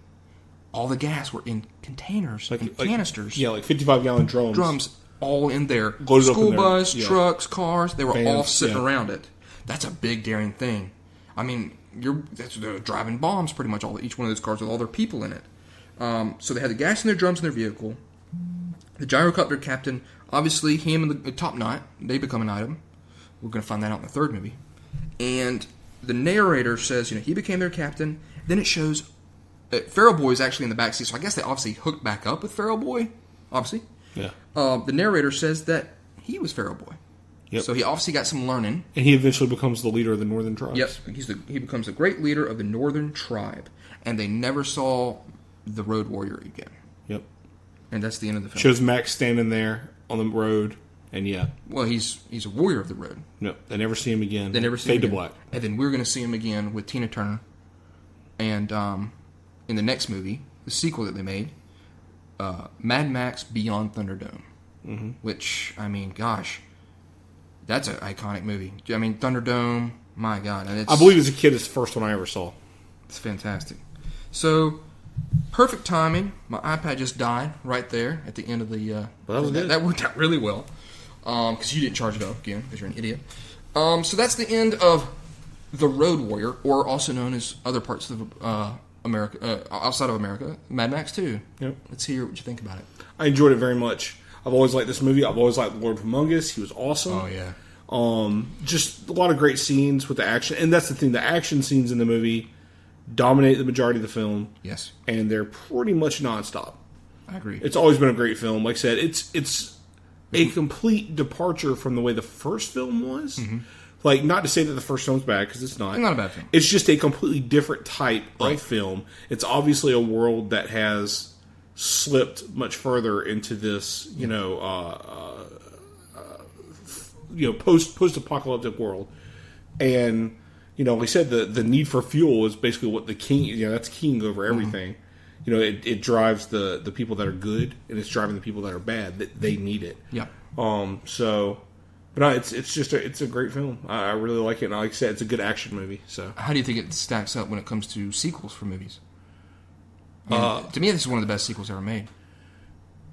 S4: all the gas were in containers and canisters.
S3: Yeah, like 55-gallon drums.
S4: Drums all in there.
S3: Loaded
S4: School
S3: up in
S4: bus,
S3: there. Yeah.
S4: trucks, cars, they were
S3: Vans,
S4: all sitting
S3: yeah.
S4: around it. That's a big, daring thing. I mean, they're driving bombs pretty much each one of those cars with all their people in it. So they had the gas in their drums in their vehicle. The gyrocopter captain, obviously, him and the top knot, they become an item. We're going to find that out in the third movie. And the narrator says, he became their captain. Then it shows Feral Boy is actually in the backseat, so I guess they obviously hooked back up with Feral Boy, obviously.
S3: Yeah.
S4: The narrator says that he was Feral Boy.
S3: Yep.
S4: So he obviously got some learning.
S3: And he eventually becomes the leader of the Northern Tribes.
S4: Yep. He becomes a great leader of the Northern Tribe. And they never saw the Road Warrior again.
S3: Yep.
S4: And that's the end of the film.
S3: Shows Max standing there on the road, and
S4: well, he's a warrior of the road.
S3: No, they never see him again.
S4: They never see
S3: Fade
S4: him
S3: to
S4: again.
S3: black.
S4: And then we're going to see him again with Tina Turner. And in the next movie, the sequel that they made, Mad Max Beyond Thunderdome. Mm-hmm. Which, I mean, gosh, that's an iconic movie. I mean, Thunderdome, my God. And
S3: I believe as a kid, it's the first one I ever saw.
S4: It's fantastic. So, perfect timing. My iPad just died right there at the end of the...
S3: Well, that was good.
S4: That worked out really well. Because you didn't charge it up, again, because you're an idiot. So that's the end of The Road Warrior, or also known as other parts of America, outside of America, Mad Max 2.
S3: Yep.
S4: Let's hear what you think about it.
S3: I enjoyed it very much. I've always liked this movie. I've always liked Lord of Among Us. He was awesome.
S4: Oh, yeah.
S3: Just a lot of great scenes with the action. And that's the thing. The action scenes in the movie dominate the majority of the film.
S4: Yes.
S3: And they're pretty much nonstop.
S4: I agree.
S3: It's always been a great film. Like I said, it's a complete departure from the way the first film was. Mm-hmm. Like, not to say that the first film's bad, because it's not.
S4: It's not a bad film.
S3: It's just a completely different type of film. It's obviously a world that has slipped much further into this, post-apocalyptic world. And, like I said, the need for fuel is basically what the king, that's king over everything. Mm-hmm. It drives the people that are good, and it's driving the people that are bad. They need it.
S4: Yeah.
S3: But no, it's a great film. I really like it, and like I said, it's a good action movie. So,
S4: how do you think it stacks up when it comes to sequels for movies? I mean, to me, this is one of the best sequels ever made.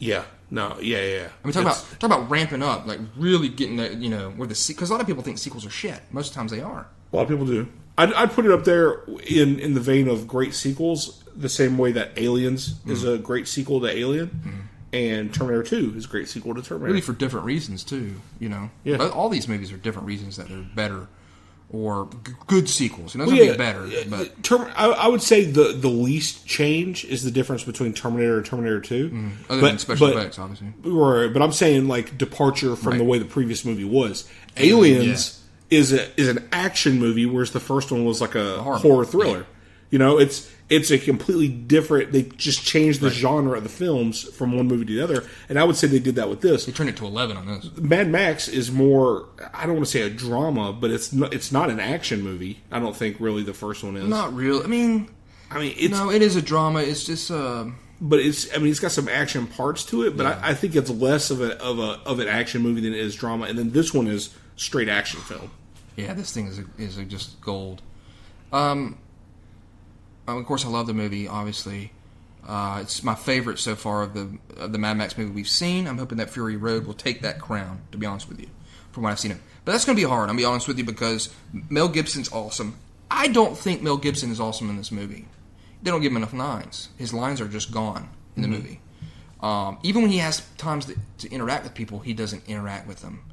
S3: Yeah. No. Yeah.
S4: I mean, talk about ramping up, like really getting that, where because a lot of people think sequels are shit. Most times they are.
S3: A lot of people do. I'd put it up there in the vein of great sequels, the same way that Aliens is a great sequel to Alien, and Terminator 2 is a great sequel to Terminator.
S4: Really for different reasons, too, Yeah. But all these movies are different reasons that they're better or good sequels. It doesn't be better, but...
S3: I would say the least change is the difference between Terminator and Terminator 2.
S4: Other than special effects, obviously.
S3: Right, but I'm saying, like, departure from the way the previous movie was. Aliens is an action movie, whereas the first one was like a horror thriller. Yeah. It's a completely different... They just changed the genre of the films from one movie to the other, and I would say they did that with this.
S4: They turned it to 11 on this.
S3: Mad Max is more... I don't want to say a drama, but it's not an action movie. I don't think really the first one is.
S4: Not really. I mean, it is a drama. It's just...
S3: But it's got some action parts to it, but I think it's less of an action movie than it is drama, and then this one is straight action film.
S4: Yeah, this thing is just gold. Of course, I love the movie. Obviously, it's my favorite so far of the Mad Max movie we've seen. I'm hoping that Fury Road will take that crown. To be honest with you, from what I've seen it, but that's going to be hard. I'll be honest with you because Mel Gibson's awesome. I don't think Mel Gibson is awesome in this movie. They don't give him enough lines. His lines are just gone in the movie. Even when he has times to interact with people, he doesn't interact with them.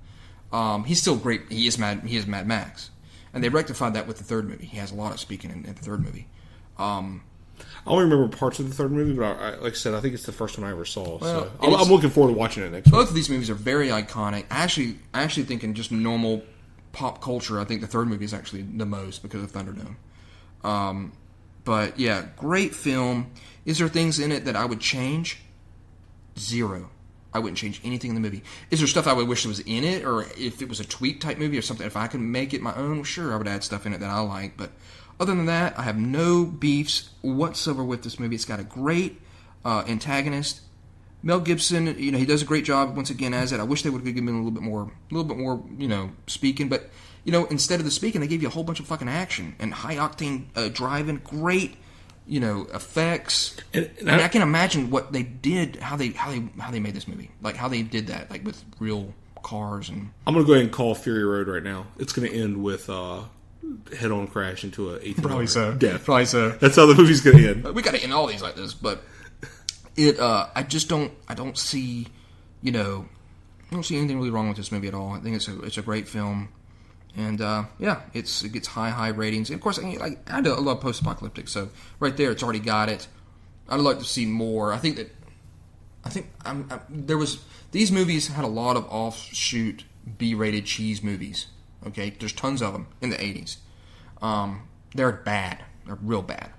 S4: He's still great. He is Mad Max, and they rectified that with the third movie. He has a lot of speaking in the third movie. I
S3: only remember parts of the third movie, but like I said, I think it's the first one I ever saw.
S4: Well,
S3: so I'm looking forward to watching it next week.
S4: Both of these movies are very iconic. I actually think in just normal pop culture, I think the third movie is actually the most because of Thunderdome. But yeah, great film. Is there things in it that I would change? Zero. I wouldn't change anything in the movie. Is there stuff I would wish was in it, or if it was a tweak type movie or something? If I could make it my own, sure, I would add stuff in it that I like. But other than that, I have no beefs whatsoever with this movie. It's got a great antagonist. Mel Gibson, he does a great job once again as it. I wish they would have given him a little bit more, speaking. But instead of the speaking, they gave you a whole bunch of fucking action and high octane driving. Great, effects. And I can imagine what they did, how they made this movie, like how they did that, like with real cars. And
S3: I'm gonna go ahead and call Fury Road right now. It's gonna end with head-on crash into a 18
S5: Probably so.
S3: death.
S5: Probably so.
S3: That's how the movie's gonna end.
S4: We got to end all these like this, but I just don't see, I don't see anything really wrong with this movie at all. I think it's a great film. And, it gets high ratings. And of course, I love post-apocalyptic, so right there, it's already got it. I'd like to see more. These movies had a lot of offshoot B-rated cheese movies. Okay, there's tons of them in the 80s. They're bad. They're real bad.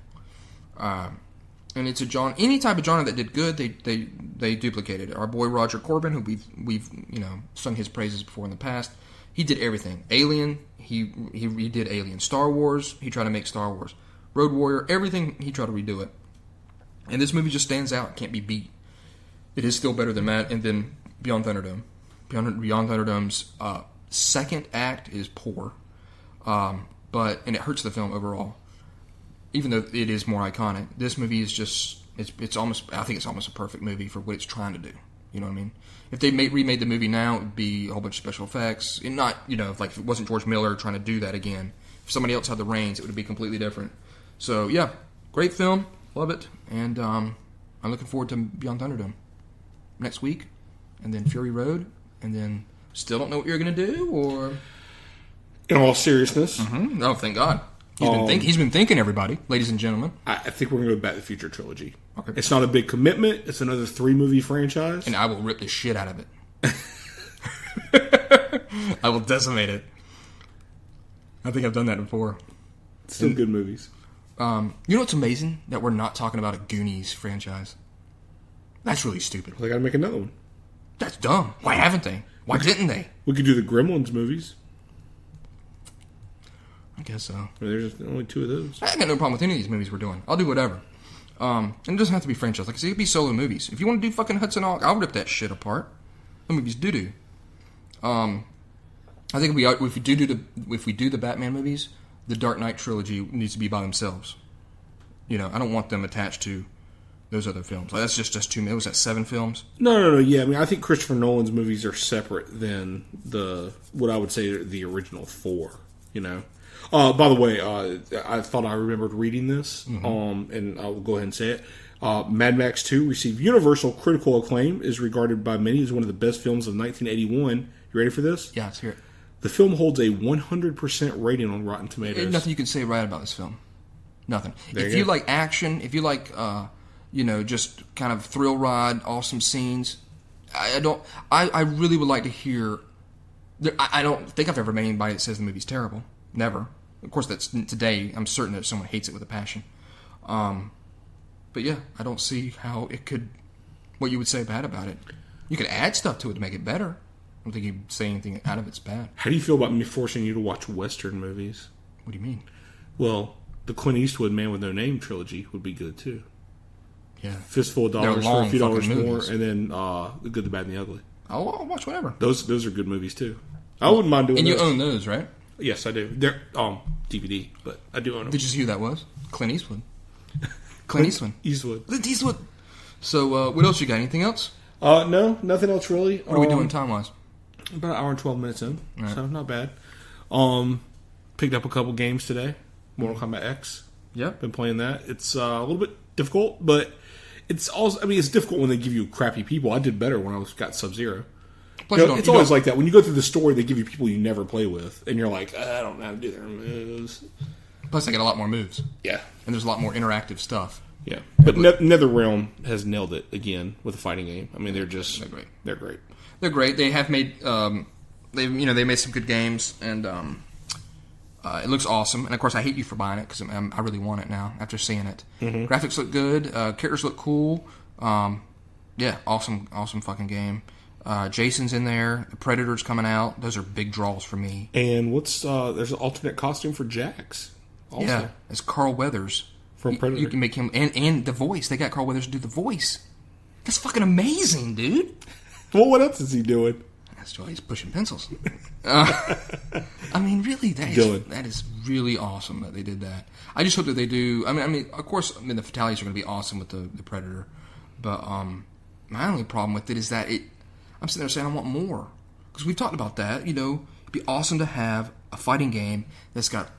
S4: And it's any type of genre that did good, they duplicated it. Our boy Roger Corman, who we've sung his praises before in the past, he did everything. Alien, he did Alien. Star Wars, he tried to make Star Wars. Road Warrior, everything, he tried to redo it. And this movie just stands out, can't be beat. It is still better than that, and then Beyond Thunderdome. Beyond Thunderdome's second act is poor, and it hurts the film overall. Even though it is more iconic, this movie is just it's almost, I think it's almost a perfect movie for what it's trying to do. You know what I mean? If they remade the movie now, it would be a whole bunch of special effects, and not if it wasn't George Miller trying to do that again. If somebody else had the reins, it would be completely different. So yeah, great film, love it, and I'm looking forward to Beyond Thunderdome next week, and then Fury Road, and then still don't know what you're going to do, or...
S3: In all seriousness...
S4: Mm-hmm. Oh, thank God. He's been thinking, everybody, ladies and gentlemen.
S3: I think we're going to go Back to the Future trilogy.
S4: Okay.
S3: It's not a big commitment. It's another 3-movie franchise.
S4: And I will rip the shit out of it. I will decimate it. I think I've done that before.
S3: Still good movies.
S4: You know what's amazing? That we're not talking about a Goonies franchise. That's really stupid.
S3: They got to make another one.
S4: That's dumb. Why haven't they? Why didn't they?
S3: We could do the Gremlins movies.
S4: I guess so.
S3: I mean, there's only 2 of those.
S4: I got no problem with any of these movies we're doing. I'll do whatever. And it doesn't have to be franchise. Like I said, it could be solo movies. If you want to do fucking Hudson Hawk, I'll rip that shit apart. The movies do. I think if we do the Batman movies, the Dark Knight trilogy needs to be by themselves. I don't want them attached to those other films. Like, that's just too many. Was that 7 films?
S3: No. Yeah, I mean, I think Christopher Nolan's movies are separate than what I would say are the original 4. By the way, I thought I remembered reading this, and I'll go ahead and say it. Mad Max 2 received universal critical acclaim, is regarded by many as one of the best films of 1981. You ready for this?
S4: Yeah, let's hear it.
S3: The film holds a 100% rating on Rotten Tomatoes.
S4: There's nothing you can say right about this film. Nothing. If you like action, if you like, just kind of thrill ride, awesome scenes, I really would like to hear. I don't think I've ever met anybody that says the movie's terrible. Never. Of course, that's today. I'm certain that someone hates it with a passion. But yeah, I don't see how it could. What you would say bad about it? You could add stuff to it to make it better. I don't think you'd say anything out of it's bad.
S3: How do you feel about me forcing you to watch Western movies?
S4: What do you mean?
S3: Well, the Clint Eastwood Man with No Name trilogy would be good too.
S4: Yeah,
S3: Fistful of Dollars for a few dollars more, and then The Good, the Bad, and the Ugly.
S4: I'll watch whatever.
S3: Those are good movies too. I wouldn't mind doing.
S4: And
S3: those.
S4: You own those, right?
S3: Yes, I do. They're DVD, but I do own them.
S4: Did you see who that was? Clint Eastwood. Clint Eastwood. Clint Eastwood. So, what else you got? Anything else?
S3: No, nothing else really.
S4: What are we doing time-wise?
S3: About an hour and 12 minutes in,
S4: right.
S3: So not bad. Picked up a couple games today. Mortal Kombat X.
S4: Yep.
S3: Been playing that. It's a little bit difficult, but it's also. I mean, it's difficult when they give you crappy people. I did better when I got Sub-Zero. It's always like that. When you go through the story, they give you people you never play with, and you're like, I don't know how to do their moves.
S4: Plus, they get a lot more moves.
S3: Yeah.
S4: And there's a lot more interactive stuff.
S3: Yeah. But NetherRealm has nailed it again with a fighting game. I mean, they're great. They're great.
S4: They're great. They have made they made some good games, and it looks awesome. And of course, I hate you for buying it because I really want it now after seeing it. Mm-hmm. Graphics look good. Characters look cool. Yeah, awesome fucking game. Jason's in there. The Predator's coming out. Those are big draws for me.
S3: And there's an alternate costume for Jax. Also.
S4: Yeah, it's Carl Weathers
S3: from Predator.
S4: You can make him and the voice. They got Carl Weathers to do the voice. That's fucking amazing, dude.
S3: Well, what else is he doing?
S4: That's why he's pushing pencils. I mean, really, that is really awesome that they did that. I just hope that they do. I mean, of course, the fatalities are going to be awesome with the Predator, but my only problem with it is that I'm sitting there saying I want more because we've talked about that. It'd be awesome to have a fighting game that's got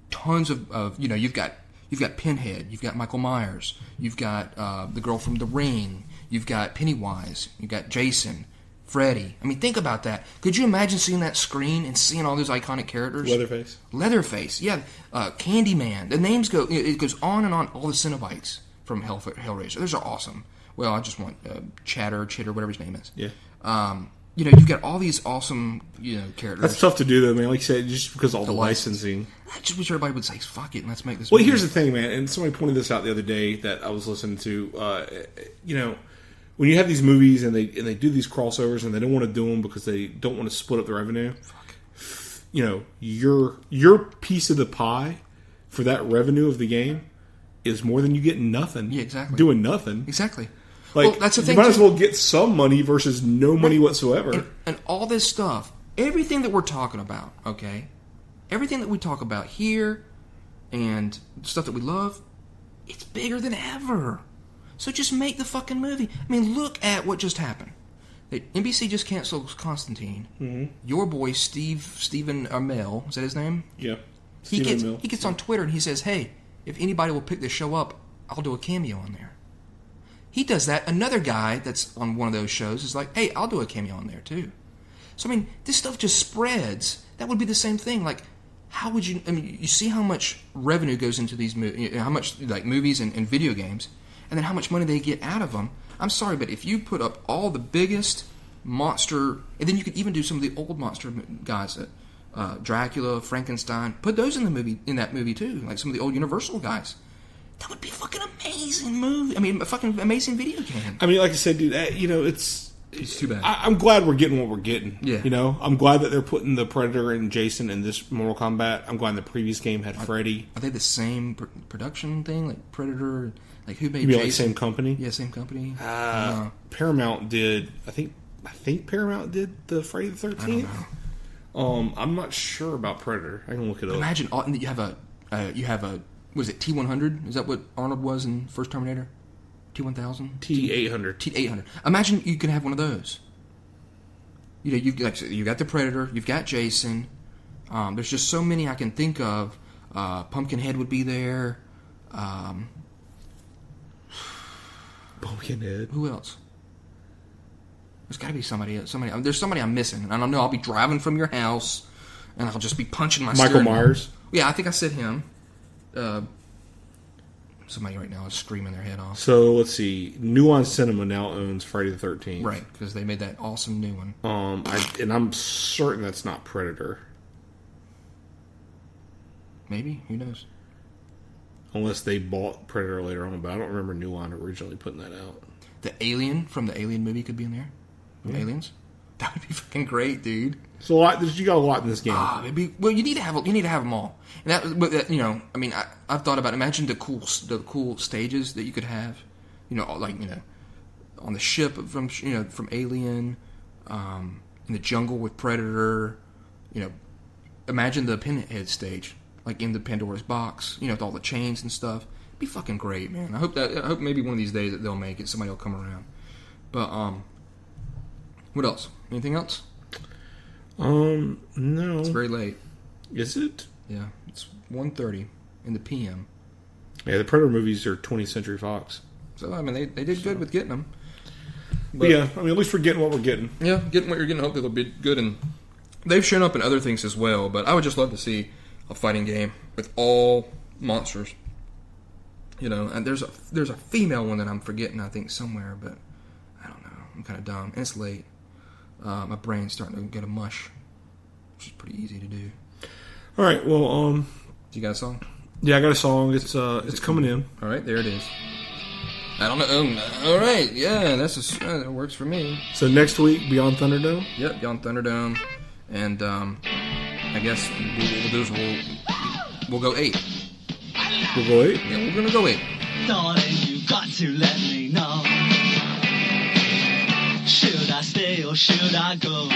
S4: tons of you've got You've got Pinhead. You've got Michael Myers. You've got the girl from The Ring. You've got Pennywise. You've got Jason, Freddy. I mean, think about that. Could you imagine seeing that screen and seeing all those iconic characters? Leatherface, yeah. Candyman. The names go. It goes on and on. All the Cenobites from Hellraiser. Those are awesome. Well, I just want Chitter, whatever his name is.
S3: Yeah.
S4: You've got all these awesome, characters.
S3: That's tough to do, though, man. Like you said, just because of all the licensing.
S4: I just wish everybody would say, fuck it, and let's make this
S3: movie.
S4: Well,
S3: here's the thing, man, and somebody pointed this out the other day that I was listening to. When you have these movies and they do these crossovers and they don't want to do them because they don't want to split up the revenue, your piece of the pie for that revenue of the game is more than you get nothing.
S4: Yeah, exactly.
S3: Doing nothing.
S4: Exactly.
S3: Like,
S4: that's the thing.
S3: You might as well get some money versus no money whatsoever.
S4: And all this stuff, everything that we're talking about, okay? Everything that we talk about here and stuff that we love, it's bigger than ever. So just make the fucking movie. I mean, look at what just happened. NBC just canceled Constantine. Mm-hmm. Your boy, Stephen Amell, is that his name?
S3: Yeah.
S4: He gets on Twitter and he says, hey, if anybody will pick this show up, I'll do a cameo on there. He does that. Another guy that's on one of those shows is like, hey, I'll do a cameo on there too. So, I mean, this stuff just spreads. That would be the same thing. Like, how would you... I mean, you see how much revenue goes into these movies, how much, like, movies and video games, and then how much money they get out of them. I'm sorry, but if you put up all the biggest monster... And then you could even do some of the old monster guys, Dracula, Frankenstein. Put those in that movie too, like some of the old Universal guys. That would be a fucking amazing movie. I mean, a fucking amazing video game.
S3: I mean, like I said, dude, it's
S4: too bad.
S3: I'm glad we're getting what we're getting.
S4: Yeah.
S3: I'm glad that they're putting the Predator and Jason in this Mortal Kombat. I'm glad the previous game had Freddy.
S4: Are they the same production thing? Like Predator? Like who made
S3: you mean
S4: Jason?
S3: Like same company?
S4: Yeah, same company.
S3: Paramount did. I think Paramount did the Friday the 13th.
S4: I don't know.
S3: I'm not sure about Predator. I can look it up.
S4: Imagine you have a was it T-100? Is that what Arnold was in First Terminator? T-1000?
S3: T-800.
S4: T-800. Imagine you can have one of those. You got the Predator, you've got Jason. There's just so many I can think of. Pumpkinhead would be there.
S3: Pumpkinhead.
S4: Who else? There's got to be somebody. There's somebody I'm missing. I don't know. I'll be driving from your house, and I'll just be punching my
S3: Michael Myers.
S4: Yeah, I think I said him. Somebody right now is screaming their head off.
S3: So let's see. Nuance Cinema now owns Friday the 13th.
S4: Right, because they made that awesome new one.
S3: I'm certain that's not Predator.
S4: Maybe, who knows?
S3: Unless they bought Predator later on, but I don't remember Nuance originally putting that out.
S4: The Alien from the Alien movie could be in there. The Aliens. That would be fucking great, dude.
S3: So you got a lot in this game.
S4: Well, you need to have them all. And I mean, I've thought about. Imagine the cool stages that you could have. On the ship from Alien, in the jungle with Predator. Imagine the Pinhead stage, like in the Pandora's box. With all the chains and stuff. It'd be fucking great, man. I hope maybe one of these days that they'll make it. Somebody will come around. But what else? Anything else?
S3: No.
S4: It's very late.
S3: Is it?
S4: Yeah, it's 1:30 in the PM.
S3: Yeah, the Predator movies are 20th Century Fox.
S4: So, I mean, they did good with getting them.
S3: But yeah, I mean, at least we're getting what we're getting.
S4: Yeah, getting what you're getting. Hopefully they'll be good. And they've shown up in other things as well, but I would just love to see a fighting game with all monsters. And there's a female one that I'm forgetting, I think, somewhere, but I don't know. I'm kind of dumb. And it's late. My brain's starting to get a mush, which is pretty easy to do.
S3: All right, well,
S4: Do you got a song?
S3: Yeah, I got a song. It's coming in.
S4: All right, there it is. I don't know. All right, yeah, that works for me.
S3: So next week, Beyond Thunderdome?
S4: Yep, Beyond Thunderdome. And I guess what we'll do is we'll go 8.
S3: We'll go 8?
S4: Yeah, we're going to go 8.
S2: Darling, you got to let me know. Should I stay or should I go?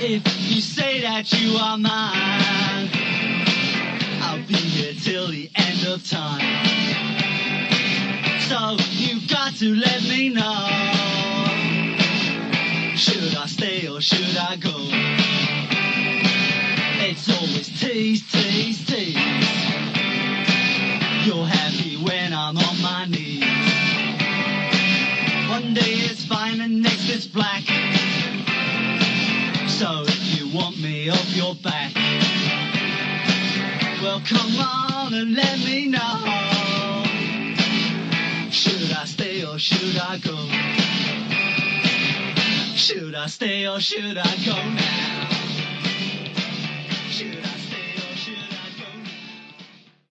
S2: If you say that you are mine, I'll be here till the end of time. So you got to let me know. Should I stay or should I go? It's always tease, tease, tease. black. So if you want me off your back, well, come on and let me know. Should I stay or should I go? Should I stay or should I go now?